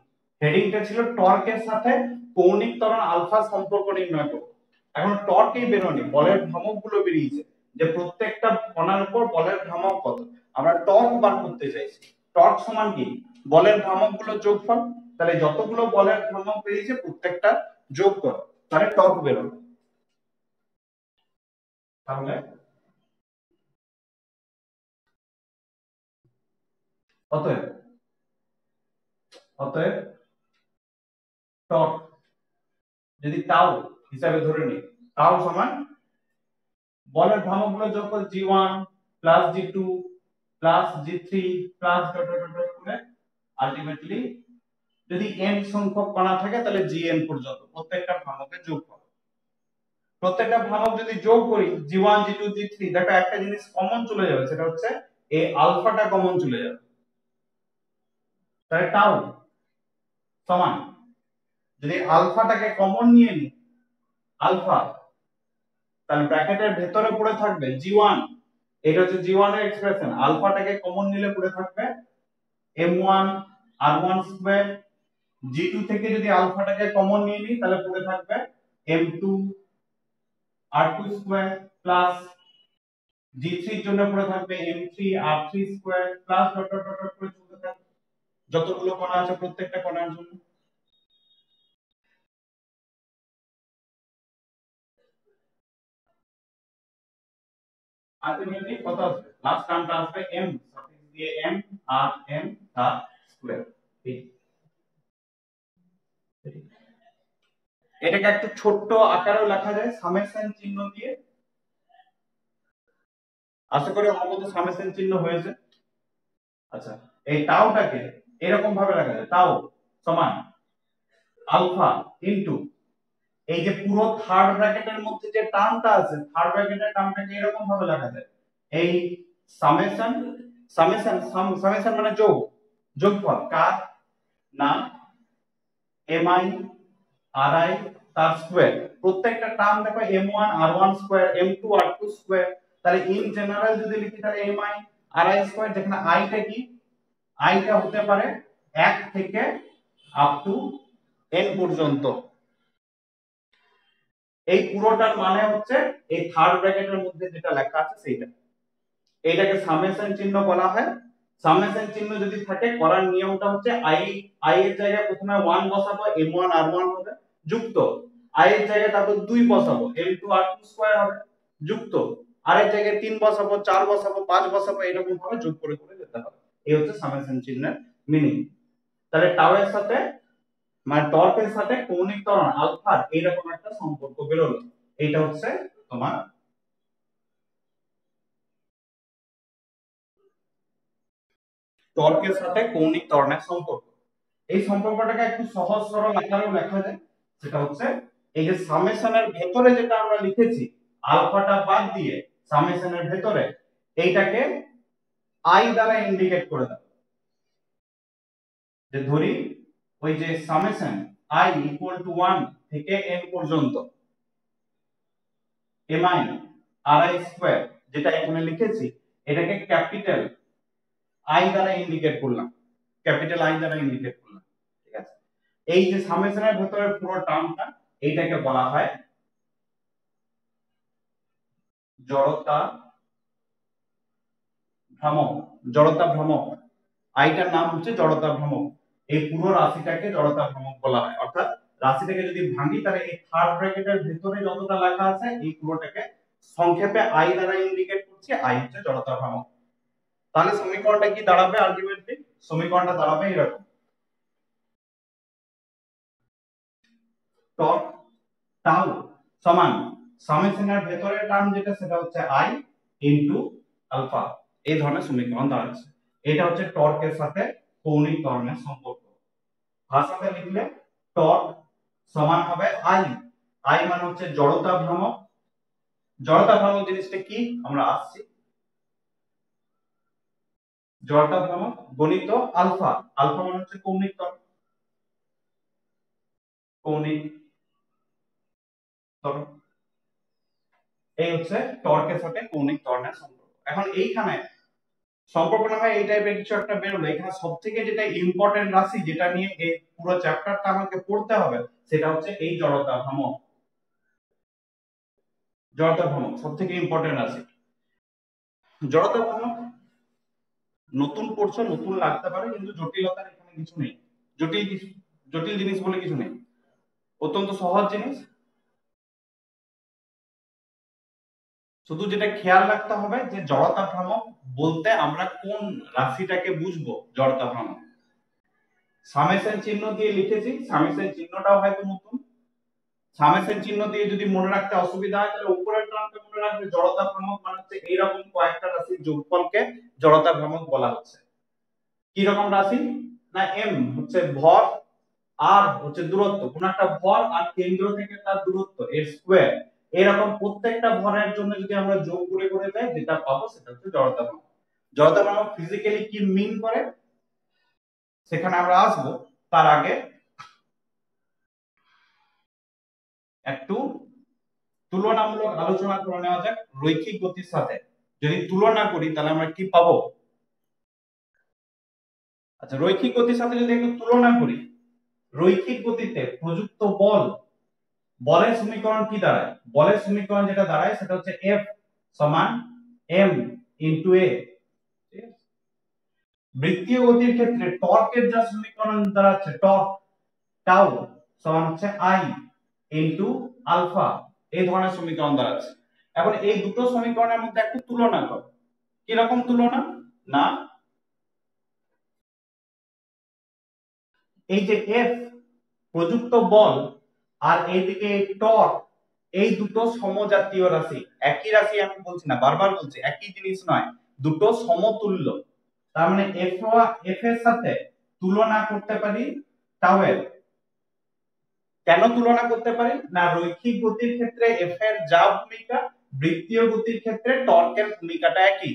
হেডিংটা ছিল টর্কের সাথে কৌণিক ত্বরণ আলফা সম্পর্ক নির্ণয় করো। এখন টর্কই বেরোনি, বলের ভ্রামক গুলো বেরিয়েছে যে প্রত্যেকটা কণার উপর বলের ভ্রামক কত। আমরা টর্ক বার করতে চাইছি। টর্ক সমান কি, বলের ভ্রামক গুলো যোগফল। তাহলে যতগুলো বলের ভ্রামক বেরিয়েছে প্রত্যেকটা যোগ করো, তাহলে টর্ক বেরোবে। তাহলে অতএব অতএব টর্ক যদি টাউ হিসাবে ধরে নিই, টাউ সমান বলের ভ্রামক গুলো যোগ করে জি1 প্লাস জি2 প্লাস জি3 প্লাস ডট ডট ডট করে আলটিমেটলি যদি n সংখ্যক কণা থাকে তাহলে gn পর্যন্ত প্রত্যেকটা ভ্রামকের যোগফল। প্রত্যেকটা ভ্রামক যদি যোগ করি জি1 জি2 জি3, দেখো একটা জিনিস কমন চলে যাবে, সেটা হচ্ছে এই আলফাটা কমন চলে যাবে। তাহলে টাউ সমান, যদি আলফাটাকে কমন নিয়ে নি আলফা, তাহলে ব্র্যাকেটের ভেতরে পড়ে থাকবে জি1, এটা হচ্ছে জি1 এর এক্সপ্রেশন, আলফাটাকে কমন নিলে পড়ে থাকবে m1 r1 স্কয়ার, জি2 থেকে যদি আলফাটাকে কমন নিয়ে নি তাহলে পড়ে থাকবে m2 r2 স্কয়ার প্লাস জি3 এর জন্য পড়ে থাকবে m3 r3 square plus dot dot dot করে চলতে থাকবে যতগুলো কণা আছে প্রত্যেকটা কণার জন্য। আলটিমেটলি কত আসবে, লাস্ট টার্মটা আসবে m সাফিক্স দিয়ে m আর m তার স্কয়ার। এটাকে একটু ছোট্ট আকারেও লেখা যায় সামেশন চিহ্ন দিয়ে। আশা করি অঙ্কতে সামেশন চিহ্ন হয়েছে। আচ্ছা, এই টাউটাকে এরকম ভাবে লেখা যায়, টাউ সমান আলফা ইনটু এই যে পুরো থার্ড ব্র্যাকেটের মধ্যে যে টার্মটা আছে, থার্ড ব্র্যাকেটের টার্মটাকে এরকম ভাবে লেখা যায়, এই সামেশন সামেশন মানে যোগ, যোগফল কার না mi ri তার স্কয়ার। প্রত্যেকটা টার্ম দেখো m1 r1 square m2 r2 square, তাহলে ইন জেনারেল যদি লিখি তাহলে mi ri স্কয়ার, যেখানে i টা কি, i টা হতে পারে 1 থেকে আপ টু n পর্যন্ত। এই পুরোটার মানে হচ্ছে এই থার্ড ব্র্যাকেটের মধ্যে যেটা লেখা আছে সেইটা, এইটাকে সামেশন চিহ্ন বলা হয়। সামেশন চিহ্ন যদি থাকে করার নিয়মটা হচ্ছে i এর জায়গায় প্রথমে 1 বসাবো, m1 r1 হবে, যুক্ত i এর জায়গায় তারপর 2 বসাবো, m2 r2 স্কয়ার হবে, যুক্ত r এর জায়গায় 3 বসাবো, 4 বসাবো, 5 বসাবো, এরকম ভাবে যোগ করে করে যেতে হবে। এই হচ্ছে সামেশন চিহ্নের মিনিং। তাহলে টাউ এর সাথে মানে টর্কের সাথে কৌণিক ত্বরণ আলফার এইরকম একটা সম্পর্ক বেরোলো। এইটা হচ্ছে তোমার টর্কের সাথে কৌণিক ত্বরণের সম্পর্ক। এই সম্পর্কটাকে একটু সহজ সরল আকারেও লেখা যায়, সেটা হচ্ছে এই যে সামেশনের ভেতরে যেটা আমরা লিখেছি আলফাটা বাদ দিয়ে সামেশনের ভেতরে, এইটাকে আই দ্বারা ইন্ডিকেট করে দাও। যে ধরি ওই যে সামেশন i ইকুয়াল টু 1 থেকে n পর্যন্ত mi ri স্কয়ার যেটা এখানে লিখেছি, এটাকে ক্যাপিটাল আই দ্বারা ইন্ডিকেট করলাম, ক্যাপিটাল আই দ্বারা ইন্ডিকেট করলাম। ঠিক আছে, এই যে সামেশনের ভিতরে পুরো টার্মটা এইটাকে বলা হয় জড়তা ভ্রামক। জড়তা ভ্রামক, আইটার নাম হচ্ছে জড়তা ভ্রামক। এই পুরো রাশিটাকে জড়তা ভ্রামক বলা হয়। অর্থাৎ রাশিটাকে যদি ভাঙি তাহলে এই থার্ড ব্র্যাকেটের ভিতরে যতটা লেখা আছে এই পুরোটাকে সংক্ষেপে আই দ্বারা ইন্ডিকেট করছি, আই হচ্ছে জড়তা ভ্রামক। তাহলে সমীকরণটা কি দাঁড়াবে আলটিমেটলি, সমীকরণটা দাঁড়াবে এরকম, টর্ক টাউ সমান সামেশনের ভেতরের টার্ম যেটা সেটা হচ্ছে আই ইনটু আলফা। এই ধরনের সমীকরণ দাঁড়াচ্ছে। এটা হচ্ছে টর্কের সাথে কৌণিক ত্বরণের সম্পর্ক। ভাষাতে লিখলে টর্ক সমান হবে আই, আই মানে হচ্ছে জড়তা ভ্রামক। জড়তা ভ্রামক জিনিসটা কি আমরা আসছি, জড়তা ভ্রামক গণিত আলফা, আলফা মানে হচ্ছে কৌণিক ত্বরণ, কৌণিক ত্বরণ। এই হচ্ছে টর্কের সাথে কৌণিক ত্বরণের সম্পর্ক। এখন এইখানে সম্পর্ক না হয় এই টাইপের কিছু একটা বেরোলো, এখানে সবথেকে যেটা ইম্পর্টেন্ট রাশি যেটা নিয়ে এই পুরো চ্যাপ্টারটা আমাকে পড়তে হবে সেটা হচ্ছে এই জড়তা ভ্রামক। জড়তা ভ্রামক সবথেকে ইম্পর্টেন্ট আছে। জড়তা ভ্রামক নতুন পড়ছো, নতুন লাগতে পারে, কিন্তু জটিলতার এখানে কিছু নেই। জটিল জিনিস বলে কিছু নেই, অত্যন্ত সহজ জিনিস। শুধু যেটা খেয়াল রাখতে হবে যে জড়তা ভ্রামক বলতে আমরা কোন রাশিটাকে বুঝবো। জড়তা ভ্রামক সামেশন চিহ্ন দিয়ে লিখেছি, সামেশন চিহ্নটাও হয়তো নতুন। সামেশন চিহ্ন দিয়ে যদি মনে রাখতে অসুবিধা হয় তাহলে উপরের টার্মটা মনে রাখবে। জড়তা ভ্রামক মানে হচ্ছে এইরকম কয়েকটা রাশির যোগফলকে জড়তা ভ্রামক বলা হচ্ছে। কি রকম রাশি না, এম হচ্ছে ভর, আর হচ্ছে দূরত্ব, কোন একটা ভর আর কেন্দ্র থেকে তার দূরত্ব এর স্কয়ার, এরকম প্রত্যেকটা ভরের জন্য যদি আমরা যোগ করে করে যাই যেটা পাবো সেটা হচ্ছে জড়তা ভ্রামক। জড়তা ভ্রামক ফিজিক্যালি কি মিন করে সেখানে আমরা আসবো, তার আগে একটু তুলনামূলক আলোচনা করে নেওয়া যাক রৈখিক গতির সাথে। যদি তুলনা করি তাহলে আমরা কি পাবো। আচ্ছা, রৈখিক গতির সাথে যদি একটু তুলনা করি, রৈখিক গতিতে প্রযুক্ত বল, বলের সমীকরণ কি দাঁড়ায়? বলের সমীকরণ যেটা দাঁড়ায় সেটা হচ্ছে F সমান m ইনটু a। বৃত্তীয় গতির ক্ষেত্রে টর্কের যা সমীকরণ দাঁড়াচ্ছে, টর্ক টাউ সমান হচ্ছে I ইনটু আলফা, এই ধরনের সমীকরণ দাঁড়াচ্ছে। এখন এই দুটো সমীকরণের মধ্যে একটু তুলনা করো। কি রকম তুলনা না, এই যে F প্রযুক্ত বল আর এইদিকে টর্ক, এই দুটো সমজাতীয় রাশি। একই রাশি আমি বলছি না, বারবার বলছি একই জিনিস নয়, দুটো সমতুল্য। তার মানে এফ এর সাথে তুলনা করতে পারি টাউ এর। কেন তুলনা করতে পারি না, রৈখিক গতির ক্ষেত্রে এফ এর যা ভূমিকা, বৃত্তীয় গতির ক্ষেত্রে টর্কের ভূমিকাটা একই।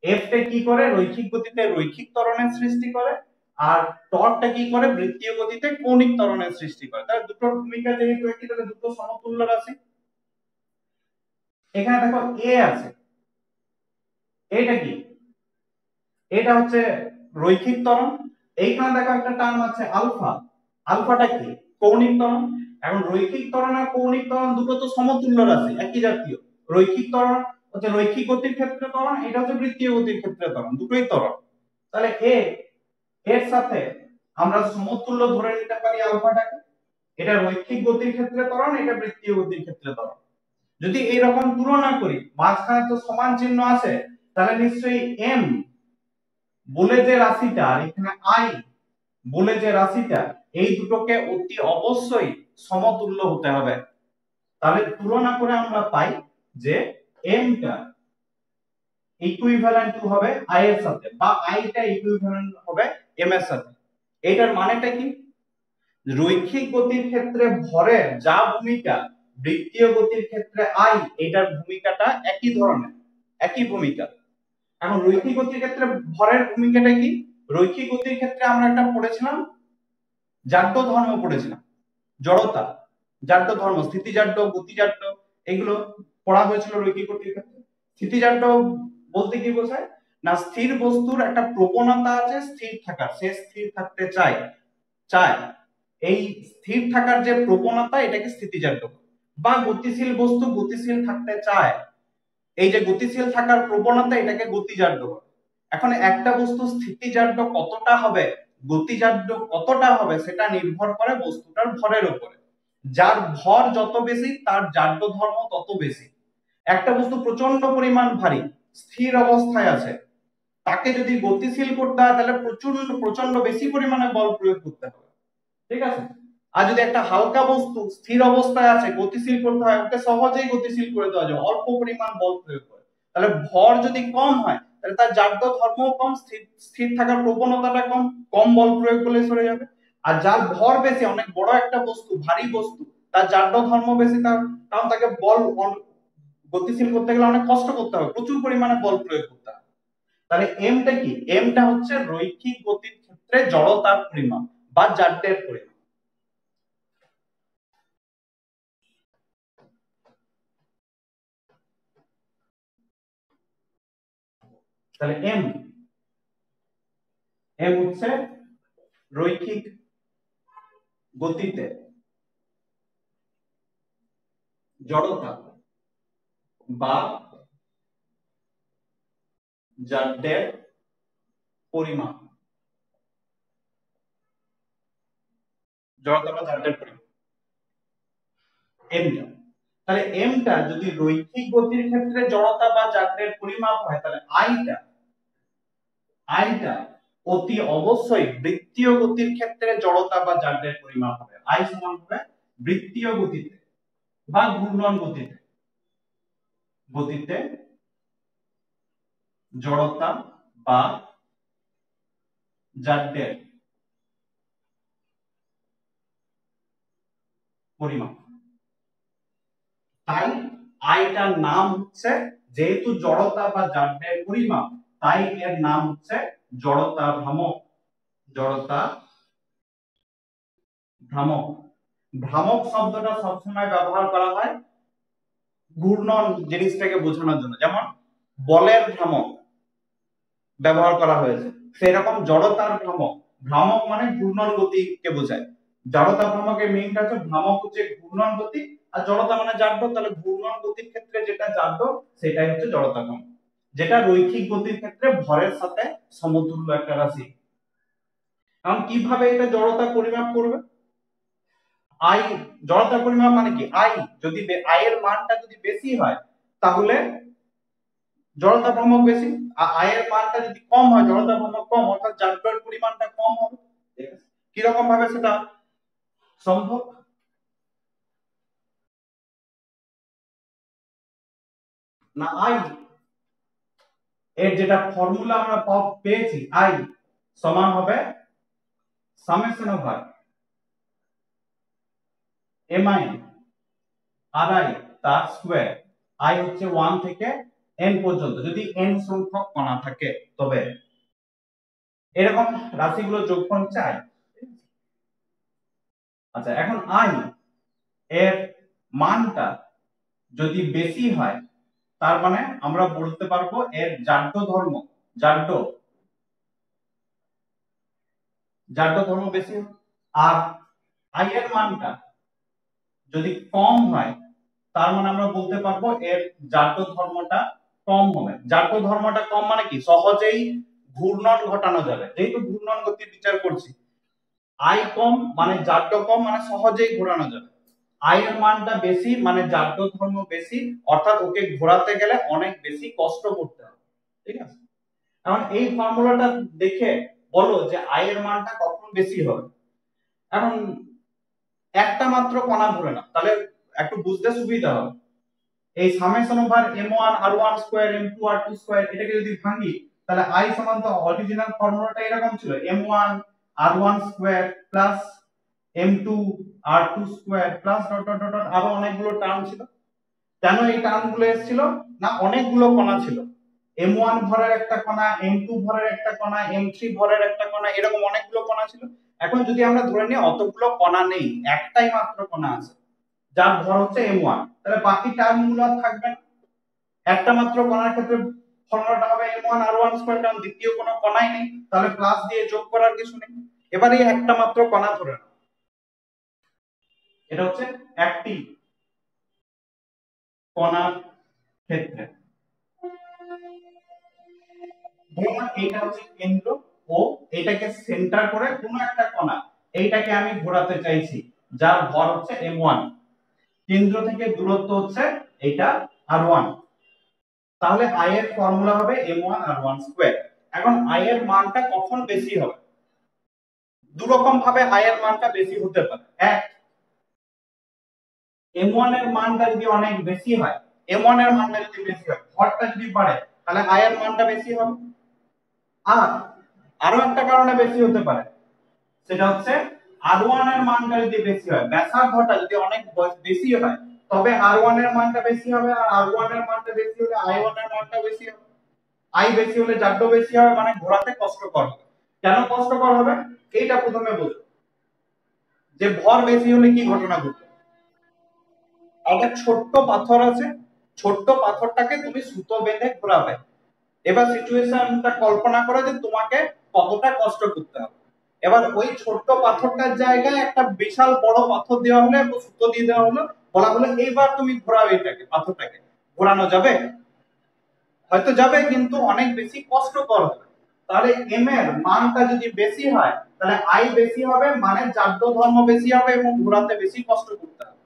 এফ টা কি করে, রৈখিক গতিতে রৈখিক ত্বরণের সৃষ্টি করে, আর টর্কটা কি করে, বৃত্তীয় গতিতে কৌণিক ত্বরণের সৃষ্টি করে। তাহলে দুটোর ভূমিকা যেহেতু একই, তাহলে দুটো সমতুল্য রাশি। এখানে দেখো এ আছে, এটা কি, এটা হচ্ছে রৈখিক ত্বরণ। এইখানে দেখো একটা টার্ম আছে আলফা, আলফাটা কি, কৌণিক ত্বরণ। এখন রৈখিক ত্বরণ আর কৌণিক ত্বরণ দুটো তো সমতুল্য রাশি, একই জাতীয়। রৈখিক ত্বরণ হচ্ছে রৈখিক গতির ক্ষেত্রে ত্বরণ, এটা হচ্ছে বৃত্তীয় গতির ক্ষেত্রে ত্বরণ, দুটোই ত্বরণ। তাহলে এর সাথে আমরা সমতুল্য ধরে নিতে পারি আলফাটাকে। এটা রৈখিক গতির ক্ষেত্রে ত্বরণ, এটা বৃত্তীয় গতির ক্ষেত্রে ত্বরণ। যদি এইরকম তুলনা করি, মাঝখানে তো সমান চিহ্ন আছে, তাহলে নিশ্চয়ই এম বলে যে রাশিটা আর এখানে আই বলে যে রাশিটা, এই দুটোকে অতি অবশ্যই সমতুল্য হতে হবে। তাহলে তুলনা করে আমরা পাই যে এম টা ইকুইভ্যালেন্ট হবে আই এর সাথে, বা আই টা ইকুইভ্যালেন্ট হবে এম এর সাথে। এটার মানেটা কি, রৈখিক গতির ক্ষেত্রে ভরের যা ভূমিকা, বৃত্তীয় গতির ক্ষেত্রে আই এটার ভূমিকাটা একই ধরনের, একই ভূমিকা। এখন রৈখিক গতির ক্ষেত্রে ভরের ভূমিকাটা কি, রৈখিক গতির ক্ষেত্রে আমরা একটা পড়েছিলাম জাড্য ধর্ম, পড়েছিলাম জড়তা, জাড্য ধর্ম, স্থিতিজাড্য, গতিজাড্য, এগুলো পড়া হয়েছিল রৈখিক গতির ক্ষেত্রে। স্থিতিজাড্য বলতে কি বোঝায় না, স্থির বস্তুর একটা প্রবণতা আছে স্থির থাকার, সে স্থির থাকতে চায় চায় এই স্থির থাকার যে প্রবণতা এটাকে স্থিতিজাড্য। বা গতিশীল বস্তু গতিশীল থাকতে চায়, এই যে গতিশীল থাকার প্রবণতা এটাকে গতিজাড্য। এখন একটা বস্তু স্থিতিজাড্য কতটা হবে, গতিজাড্য কতটা হবে, সেটা নির্ভর করে বস্তুটার ভরের উপরে। যার ভর যত বেশি তার জাড্য ধর্ম তত বেশি। একটা বস্তু প্রচন্ড পরিমাণ ভারী, স্থির অবস্থায় আছে, তাকে যদি গতিশীল করতে হয় তাহলে প্রচন্ড প্রচন্ড বেশি পরিমাণে বল প্রয়োগ করতে হবে, ঠিক আছে। আর যদি একটা হালকা বস্তু স্থির অবস্থায় আছে, গতিশীল করতে হয়, ওকে সহজেই গতিশীল করে দেওয়া যায় অল্প পরিমাণ বল প্রয়োগ করে। তাহলে ভর যদি কম হয় তাহলে তার জাড্য ধর্মও কম, স্থির থাকার প্রবণতাটা কম, কম বল প্রয়োগ করলে সরে যাবে। আর যার ভর বেশি, অনেক বড় একটা বস্তু, ভারী বস্তু, তার জাড্য ধর্ম বেশি, কারণ তাকে বল গতিশীল করতে গেলে অনেক কষ্ট করতে হবে, প্রচুর পরিমাণে বল প্রয়োগ করতে হবে। তাহলে এমটা কি, এমটা হচ্ছে রৈখিক গতির ক্ষেত্রে জড়তার পরিমাণ বা জাড্যের পরিমাণ। তাহলে এম, এম হচ্ছে রৈখিক গতিতে জড়তা, বা জাড্ডের পরিমাপ, জড়তা বা জাড্ডের পরিমাপ এমটা। তাহলে এমটা যদি রৈখিক গতির ক্ষেত্রে জড়তা বা জাড্ডের পরিমাপ হয়, তাহলে আইটা অতি অবশ্যই বৃত্তীয় গতির ক্ষেত্রে জড়তা বা জাড্ডের পরিমাপ হবে। আই সমান হবে বৃত্তীয় গতিতে বা ঘূর্ণন গতিতে জড়তা বা জাড্ডের পরিমাপ। তাই আইটার নাম হচ্ছে, যেহেতু জড়তা বা জাড্ডের পরিমাপ, তাই এর নাম হচ্ছে জড়তা ভ্রামক। জড়তা ভ্রামক। ভ্রামক শব্দটা সবসময় ব্যবহার করা হয় ঘূর্ণন জিনিসটাকে বোঝানোর জন্য, যেমন বলের ভ্রামক ব্যবহার করা হয়েছে, সেরকম জড়তার ভ্রামক। ভ্রামক মানে ঘূর্ণন গতিকে বোঝায়। জড়তা ভ্রামকের মেইনটা হচ্ছে ভ্রামক হচ্ছে ঘূর্ণন গতি, আর জড়তা মানে জাড্য, তাহলে ঘূর্ণন গতির ক্ষেত্রে যেটা জাড্য সেটাই হচ্ছে জড়তা ভ্রামক, যেটা রৈখিক গতির ক্ষেত্রে ভরের সাথে সমতুল্য একটা রাশি। এখন কিভাবে এটা জড়তা পরিমাপ করবে? আই, জড়তা পরিমাপ মানে কি, আই যদি আই এর মানটা যদি বেশি হয় তাহলে জড়তা ভ্রামক বেশি, আর আই এর মানটা যদি কম হয়, জড়তা ভ্রামক কম, অর্থাৎ জাড্যের পরিমাণটা কম হবে। ঠিক আছে, কি রকম ভাবে সেটা সম্ভব? না, আই এর যেটা ফর্মুলা আমরা পেয়েছি, আই সমান হবে সামেশন ওভার এমআই আর আই তার স্কয়ার। আই হচ্ছে 1 থেকে n পর্যন্ত, যদি n সংখ্যক কণা থাকে তবে এরকম রাশিগুলো যোগফল হচ্ছে আই। আচ্ছা, এখন আই এর মানটা যদি বেশি হয়, তার মানে আমরা বলতে পারবো এর জাড্য ধর্ম, জাড্য জাড্য ধর্ম বেশি। আর আই এর মানটা যদি কম হয়, তার মানে আমরা বলতে পারবো এর জাড্য ধর্মটা কম হবে। জাড্য ধর্মটা কম মানে কি, সহজেই ঘূর্ণন ঘটানো যাবে, যেহেতু ঘূর্ণন গতি বিচার করছি। আই কম মানে জাড্য কম, মানে সহজেই ঘোরানো যাবে। আই এর মানটা বেশি মানে জাড্য ধর্ম বেশি, অর্থাৎ ওকে ঘোরাতে গেলে অনেক বেশি কষ্ট করতে হবে। ঠিক আছে, এখন এই ফর্মুলাটা দেখে বলো যে আই এর মানটা কখন বেশি হবে। এখন একটা মাত্র কণা ধরে না, তাহলে একটু বুঝতে সুবিধা হবে। এই summation over m1 r1 square m2 r2 square এটাকে যদি ভাঙি, তাহলে i সমান তো অরিজিনাল ফর্মুলাটা এরকম ছিল, m1 r1 square plus m2 r2 square plus dot dot dot আরো অনেকগুলো টার্ম ছিল। কেন এই টার্মগুলো এসেছিল? না, অনেকগুলো কণা ছিল, m1 ভরের একটা কণা, m2 ভরের একটা কণা, m3 ভরের একটা কণা, এরকম অনেকগুলো কণা ছিল। এখন যদি আমরা ধরে নিই অতগুলো কণা নেই, একটাই মাত্র কণা আছে যার ভর হচ্ছে m1, তাহলে বাকি টার্মগুলো থাকবে না। একটা মাত্র কণার ক্ষেত্রে ফর্মুলাটা হবে m1 r1 স্কয়ার, কারণ দ্বিতীয় কোনো কণাই নেই, তাহলে প্লাস দিয়ে যোগ করার কিছু নেই। এবারে এই একটা মাত্র কণা ধরে নাও, এটা হচ্ছে একটি কণার ক্ষেত্রে ধরুন এইটা হচ্ছে কেন্দ্র, ও এটাকে সেন্টার করে কোনো একটা কণা এইটাকে আমি ঘোরাতে চাইছি, যার ভর হচ্ছে m1, কেন্দ্র থেকে দূরত্ব হচ্ছে এটা r1, তাহলে i এর ফর্মুলা হবে m1 r1 স্কয়ার। এখন i এর মানটা কখন বেশি হবে? দু রকম ভাবে i এর মানটা বেশি হতে পারে। এক, m1 এর মানটা যদি অনেক বেশি হয়, m1 এর মানটা যদি বেশি হয়, ভরটা যদি বাড়ে, তাহলে i এর মানটা বেশি হবে। আর আরো একটা কারণে বেশি হতে পারে, সেটা হচ্ছে r1 এর মানটা যদি বেশি হয়, ব্যাসার্ধটা যদি অনেক বেশি হয়, তবে r1 এর মানটা বেশি হবে, আর r1 এর মানটা বেশি হলে i1 এর মানটা বেশি হবে। আই বেশি হলে জাড্য বেশি হবে, মানে ঘোরাতে কষ্টকর হবে। কেন কষ্টকর হবে এইটা প্রথমে বুঝো, যে ভর বেশি হলে কি ঘটনা ঘটবে। একটা ছোট্ট পাথর আছে, ছোট্ট পাথরটাকে তুমি সুতো বেঁধে ঘোরাবে, এবার সিচুয়েশনটা কল্পনা করো যে তোমাকে কতটা কষ্ট করতে হবে। এবার ওই ছোট্ট পাথরটার জায়গায় একটা বিশাল বড় পাথর দেওয়া হলো, সুতো দিয়ে দেওয়া হলো, বলা হলো এইবার তুমি ঘোরাও এটাকে, পাথরটাকে, ঘোরানো যাবে? হয়তো যাবে, কিন্তু অনেক বেশি কষ্টকর হবে। তাহলে m এর মানটা যদি বেশি হয় তাহলে i বেশি হবে, মানে জাড্য ধর্ম বেশি হবে এবং ঘোরাতে বেশি কষ্ট করতে হবে।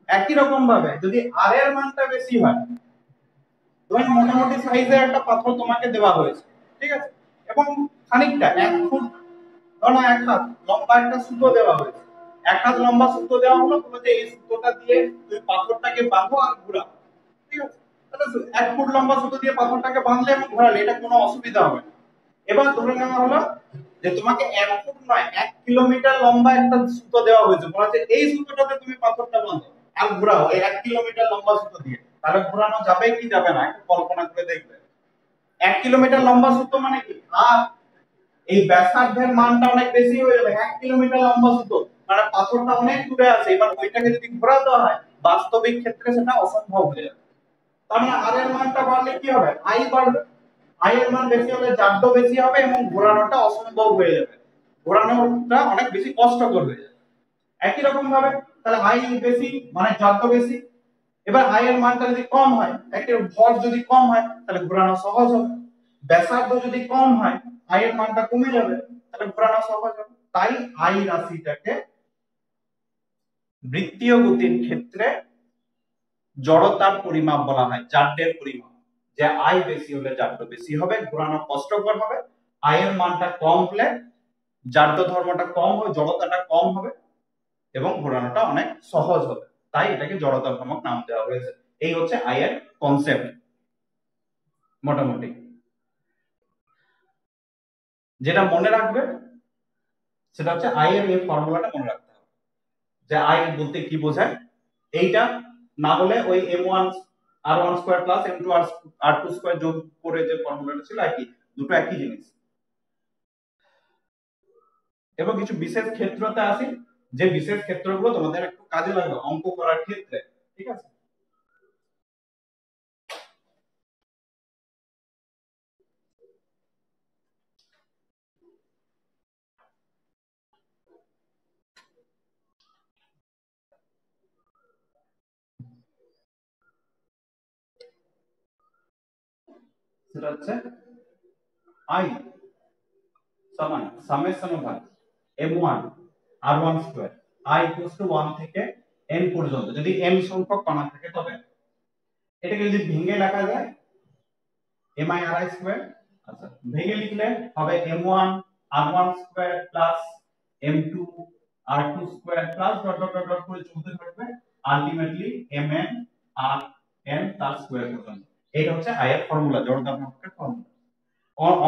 একই রকম ভাবে যদি r এর মানটা বেশি হয়, ধরুন মোটামুটি সাইজের একটা পাথর তোমাকে দেওয়া হয়েছে, ঠিক আছে, এবং খানিকটা 1 ফুট, ধরো 1 হাত লম্বা একটা সুতো দেওয়া হয়েছে, 1 হাত লম্বা সুতো দেওয়া হলো, বলে যে এই সুতোটা দিয়ে তুমি পাথরটাকে বাঁধো আর ঘোরাও, ঠিক আছে। তাহলে 1 ফুট লম্বা সুতো দিয়ে পাথরটাকে বাঁধলে এবং ঘোরালে এটা কোনো অসুবিধা হবে না। এবার ধরে নেওয়া হলো যে তোমাকে 1 ফুট নয় 1 কিলোমিটার লম্বা একটা সুতো দেওয়া হয়েছে, বলা যে এই সুতোটাতে তুমি পাথরটা বাঁধো আর ঘোরাও এই 1 কিলোমিটার লম্বা সুতো দিয়ে, তাহলে ঘোরানো যাবে কি যাবে না একটু কল্পনা করে দেখবে। 1 কিলোমিটার লম্বা সুতো মানে কি, আর এই ব্যাসার্ধের মানটা অনেক বেশি হয়ে যাবে। 1 কিলোমিটার লম্বা সুতো মানে পাথরটা অনেক দূরে আছে, এবার ওইটাকে যদি ঘোরাতে হয় বাস্তবিক ক্ষেত্রে সেটা অসম্ভব হয়ে যাবে। তার মানে আর এর মানটা বাড়লে কি হবে, আই বাড়বে, আই এর মান বেশি হলে জাড্য বেশি হবে এবং ঘোরানোটা অসম্ভব হয়ে যাবে, ঘোরানোটা অনেক বেশি কষ্টকর হয়ে যাবে। একই রকম ভাবে তাহলে আই বেশি মানে জাড্য বেশি, এবার আই এর মানটা যদি কম হয়, একটা ভর যদি কম হয় তাহলে ঘোরানো সহজ হবে, ব্যাসার্ধ যদি কম হয় আই এর মানটা কমে যাবে, তাহলে ঘোরানো সহজ হবে। তাই আই রাশিটাকে বৃত্তীয় গতির ক্ষেত্রে জড়তার পরিমাপ বলা হয়, জাড্যের পরিমাপ, যে আই বেশি হলে জাড্য বেশি হবে, ঘোরানো কষ্টকর হবে, আই এর মানটা কম হলে জাড্য ধর্মটা কম হবে, জড়তাটা কম হবে এবং ঘোরানোটা অনেক সহজ হবে, তাই এটাকে জড়তা ভ্রামক নাম দেওয়া হয়েছে। এই হচ্ছে আই এর কনসেপ্ট মোটামুটি। যেটা মনে রাখবে সেটা হচ্ছে আই এর এই ফর্মুলাটা মনে রাখতে হবে, যে আই বলতে কি বোঝায়। এইটা না হলে ওই m1 r1 square plus m2 r2 square যোগ করে যে ফর্মুলাটা ছিল একই, দুটো একই জিনিস। এবং কিছু বিশেষ ক্ষেত্রতে আসি, যে বিশেষ ক্ষেত্রগুলো তোমাদের একটু কাজে লাগবে অঙ্ক করার ক্ষেত্রে, ঠিক আছে। সেটা হচ্ছে i সমান সামেশন ভাগ m1 r1 স্কয়ার i 1 থেকে n পর্যন্ত, যদি n সংখ্যক কণা থাকে তবে। এটাকে যদি ভেঙে লেখা যায় mi ri স্কয়ার, আচ্ছা ভেঙে লিখলে হবে m1 r1 square plus m2 r2 square plus dot dot dot dot করে চলতে থাকবে আলটিমেটলি mn r n তার স্কয়ার পর্যন্ত। এটা হচ্ছে i এর ফর্মুলা, জড়তা ভ্রামকের ফর্মুলা।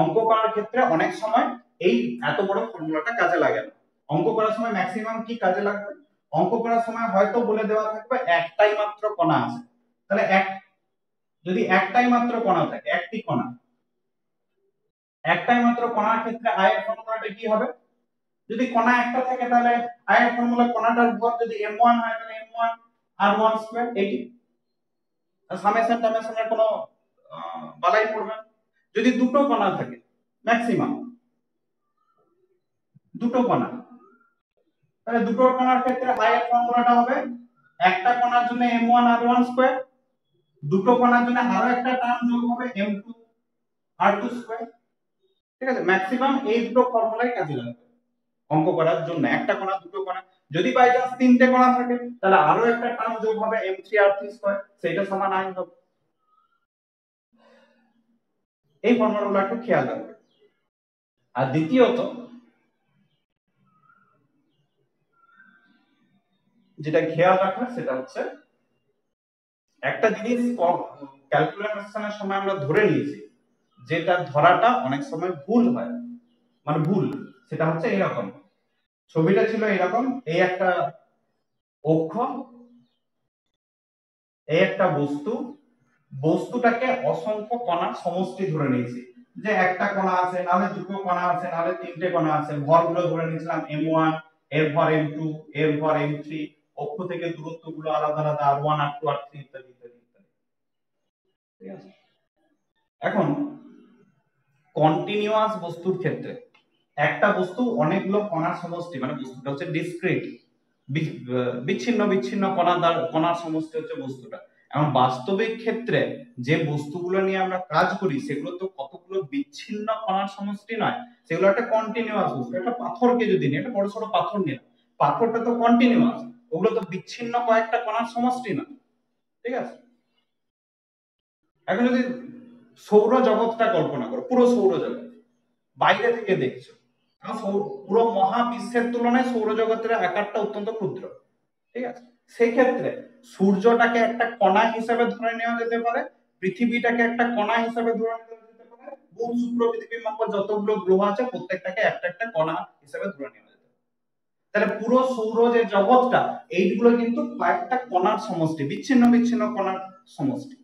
অঙ্ক করার ক্ষেত্রে অনেক সময় এই এত বড় ফর্মুলাটা কাজে লাগে না। অঙ্ক করার সময় ম্যাক্সিমাম কি কাজে লাগবে, অঙ্ক করার সময় হয়তো বলে দেওয়া থাকবে একটাই মাত্র কণা আছে, তাহলে যদি একটাই মাত্র কণা থাকে, একটাই মাত্র কণার ক্ষেত্রে আই এর ফর্মুলাটা কি হবে, যদি কণা একটা থাকে তাহলে আই এর ফর্মুলা কণাটার ভর যদি m1 হয় তাহলে m1 r1 স্কয়ার, এইটি সামেশন টামেশনের কোনো বালাই পড়বে না। যদি দুটো কণা থাকে, ম্যাক্সিমাম দুটো কণা, তাহলে দুটো কণার ক্ষেত্রে আই এর ফর্মুলাটা হবে একটা কণার জন্য m1 r1 স্কয়ার, দুটো কণার জন্য আরো একটা টার্ম যোগ হবে m2 r2 স্কয়ার, ঠিক আছে। ম্যাক্সিমাম এই দুটো ফর্মুলাই কাজে লাগবে অঙ্ক করার জন্য। একটা কণা দুটো কণা, যদি বাই চান্স তিনটে কণা থাকে তাহলে আরো একটা টার্ম যোগ হবে m3 r3 স্কয়ার, সেটা সমান আই হবে। এই ফর্মুলাগুলো একটু খেয়াল রাখবে। আর দ্বিতীয়ত যেটা খেয়াল রাখা সেটা হচ্ছে একটা জিনিস ক্যালকুলেশনের সময় আমরা ধরে নিয়েছি, যেটা ধরাটা অনেক সময় ভুল হয়, মানে ভুল, সেটা হচ্ছে এরকম, ছবিটা ছিল এরকম, এই একটা অক্ষ, এই একটা বস্তু, বস্তুটাকে অসংখ্য কণার সমষ্টি ধরে নিয়েছি, যে একটা কণা আছে নাহলে দুটো কণা আছে নাহলে তিনটে কণা আছে, ভরগুলো ধরে নিয়েছিলাম m1, এর ভর m2, এর ভর m3, অক্ষ থেকে দূরত্বগুলো আলাদা আলাদা r1 r2 r3 ইত্যাদি ইত্যাদি ইত্যাদি, ঠিক আছে। এখন কন্টিনিউয়াস বস্তুর ক্ষেত্রে একটা বস্তু অনেকগুলো কণার সমষ্টি, মানে বস্তুটা হচ্ছে ডিসক্রিট, বিচ্ছিন্ন বিচ্ছিন্ন কণার সমষ্টি হচ্ছে বস্তুটা। এবং বাস্তবিক ক্ষেত্রে যে বস্তুগুলো নিয়ে আমরা কাজ করি সেগুলো তো কতগুলো বিচ্ছিন্ন কণার সমষ্টি নয়, সেগুলো একটা কন্টিনিউয়াস বস্তু। একটা পাথরকে যদি নিই, একটা বড় ছোট পাথর নিই, পাথরটা তো কন্টিনিউয়াস, ওগুলো তো বিচ্ছিন্ন কয়েকটা কণার সমষ্টি না, ঠিক আছে। এখন যদি সৌরজগৎটা কল্পনা করো, পুরো সৌরজগৎ বাইরে থেকে দেখছো, পুরো মহাবিশ্বের তুলনায় সৌরজগতের আকারটা অত্যন্ত ক্ষুদ্র, ঠিক আছে। সেই ক্ষেত্রে সূর্যটাকে একটা কণা হিসেবে ধরে নেওয়া যেতে পারে, পৃথিবীটাকে একটা কণা হিসেবে ধরে নেওয়া যেতে পারে, বুধ শুক্র পৃথিবী মঙ্গল যতগুলো গ্রহ আছে প্রত্যেকটাকে একটা একটা কণা হিসেবে ধরে নেওয়া যেতে পারে। তাহলে পুরো সৌর যে জগৎটা, এইগুলো কিন্তু কয়েকটা কণার সমষ্টি, বিচ্ছিন্ন বিচ্ছিন্ন কণার সমষ্টি।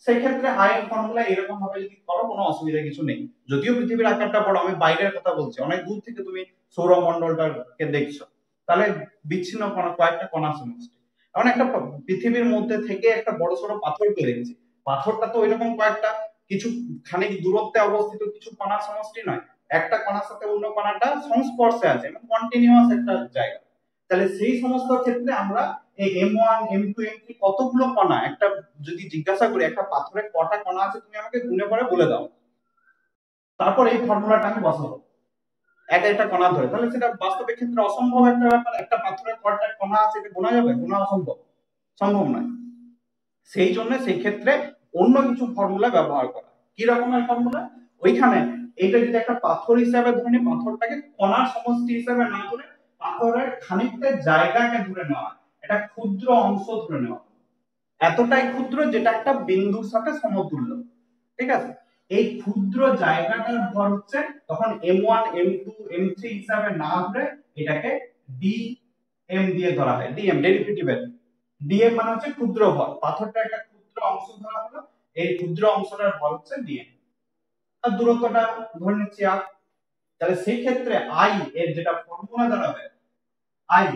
সেই ক্ষেত্রে আয়ের ফর্মুলা এরকম ভাবে যদি করো কোনো অসুবিধা কিছু নেই। যদিও পৃথিবীর আকারটা বড়, আমি বাইরের কথা বলছি, অনেক দূর থেকে তুমি সৌরমণ্ডলটাকে দেখছো, তাহলে বিচ্ছিন্ন কণা কয়েকটা কণার সমষ্টি। এমন একটা পৃথিবীর মধ্যে থেকে একটা বড় সড়ো পাথরকে দেখছি, পাথরটা তো ওইরকম কয়েকটা কিছু খানিক দূরত্বে অবস্থিত কিছু কণার সমষ্টি নয়, একটা কণার সাথে অন্য কণাটা সংস্পর্শে আছে এবং কন্টিনিউয়াস একটা জায়গা। তাহলে সেই সমস্ত ক্ষেত্রে আমরা এই M1 M2 M3 কতগুলো কণা, একটা যদি জিজ্ঞাসা করি একটা পাথরে কটা কণা আছে তুমি আমাকে গুণে পড়ে বলে দাও, তারপর এই ফর্মুলাটা আমি বসাবো এক একটা কণা ধরে, তাহলে সেটা বাস্তবিক ক্ষেত্রে অসম্ভব একটা ব্যাপার। একটা পাথরে কয়টা কণা আছে এটা গোনা যাবে? গোনা অসম্ভব, সম্ভব নয়। সেই জন্য সেই ক্ষেত্রে অন্য কিছু ফর্মুলা ব্যবহার করা। কি রকমের ফর্মুলা? ওইখানে এইটা যদি একটা পাথর হিসাবে ধরে নিই, পাথরটাকে কণার সমষ্টি হিসাবে না ধরে পাথরের খানিকটা জায়গাকে ধরে নেওয়া, এটা ক্ষুদ্র অংশ ধরে নেওয়া, এতটাই ক্ষুদ্র যেটা একটা বিন্দুর সাথে সমতুল্য, ঠিক আছে। এই ক্ষুদ্র জায়গাটার ভর হচ্ছে তখন M1 M2 M3 হিসাবে না ধরে এটাকে dm দিয়ে ধরা হয়। dm ডেরিভেটিভ এর dm মানে হচ্ছে ক্ষুদ্র ভর, পাথরটা একটা ক্ষুদ্র অংশ ধরা হলো, এই ক্ষুদ্র অংশটার ভর হচ্ছে dm, আর দূরত্বটা ধরে নিচ্ছি r। তাহলে সেই ক্ষেত্রে i এর যেটা ফর্মুলা দাঁড়াবে, i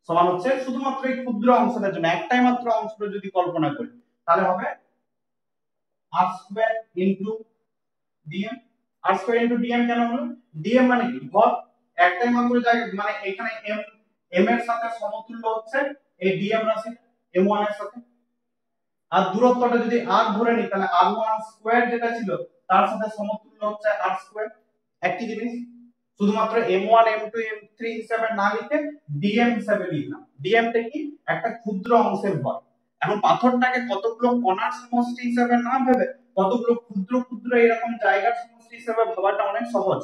সমান হচ্ছে শুধুমাত্র এই ক্ষুদ্র অংশটার জন্য, একটাই মাত্র অংশটা যদি কল্পনা করি তাহলে হবে r square into dm। r square into dm কেন হলো? dm মানে কি? ভর, একটাই মাত্র জায়গা, মানে এখানে m এর সাথে সমতুল্য হচ্ছে এই dm রাশি m1 এর সাথে। আর দূরত্বটা যদি r ধরে নিই তাহলে r1 স্কয়ার যেটা ছিল তার সাথে সমতুল্য হচ্ছে r স্কয়ার, একই জিনিস। শুধুমাত্র m1 m2 m3 হিসেবে না লিখে dm হিসেবে লিখলাম। dm টা কি? একটা ক্ষুদ্র অংশের ভর। এখন পাথরটাকে কতগুলো কণার সমষ্টি হিসেবে না ভেবে কতগুলো ক্ষুদ্র ক্ষুদ্র এরকম জায়গার সমষ্টি হিসেবে ভাবাটা অনেক সহজ।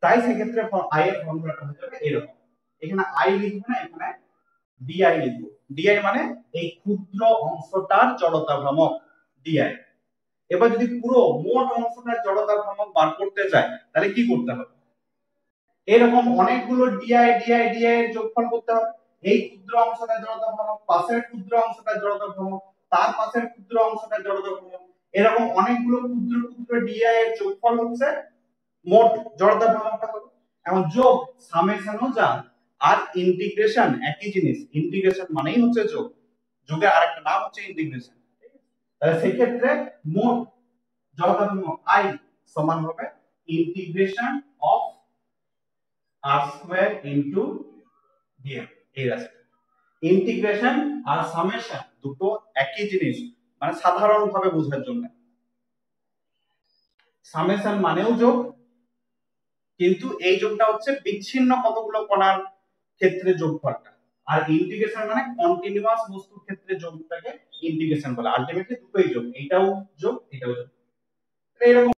তাই সেক্ষেত্রে i এর ফর্মুলাটা হয়ে যাবে এরকম। এখানে i লিখবো না, এখানে di লিখবো। di মানে এই ক্ষুদ্র অংশটার জড়তা ভ্রামক di। এবার যদি পুরো মোট অংশটার জড়তা ভ্রামক বার করতে চাই তাহলে কি করতে হবে? এরকম অনেকগুলো di এর যোগফল করতে হবে। এই ক্ষুদ্র অংশটার জড়তা ভ্রামক, পাশের ক্ষুদ্র অংশটার জড়তা ভ্রামক, তার পাশের ক্ষুদ্র অংশটার জড়তা ভ্রামক, এরকম অনেকগুলো ক্ষুদ্র ক্ষুদ্র di এর যোগফল হচ্ছে মোট জড়তা ভ্রামকটা হবে। এখন যোগ সামেশনও যা, আর ইন্টিগ্রেশন একই জিনিস, ইন্টিগ্রেশন মানেই হচ্ছে যোগ, যোগের আরেকটা নাম হচ্ছে ইন্টিগ্রেশন। তাহলে সেই ক্ষেত্রে মোট জড়তা ভ্রামক i সমান হবে integration of r square into dm। এই রাশি ইন্টিগ্রেশন আর সামেশন দুটো একই জিনিস, মানে সাধারণ ভাবে বোঝার জন্য সামেশন মানেও যোগ, কিন্তু এই যোগটা হচ্ছে বিচ্ছিন্ন কতগুলো কণার ক্ষেত্রে যোগফলটা, আর ইন্টিগ্রেশন মানে কন্টিনিউয়াস বস্তুর ক্ষেত্রে যোগটাকে ইন্টিগ্রেশন বলে। আলটিমেটলি দুটোই যোগ, এইটাও যোগ এটাও যোগ। এরকম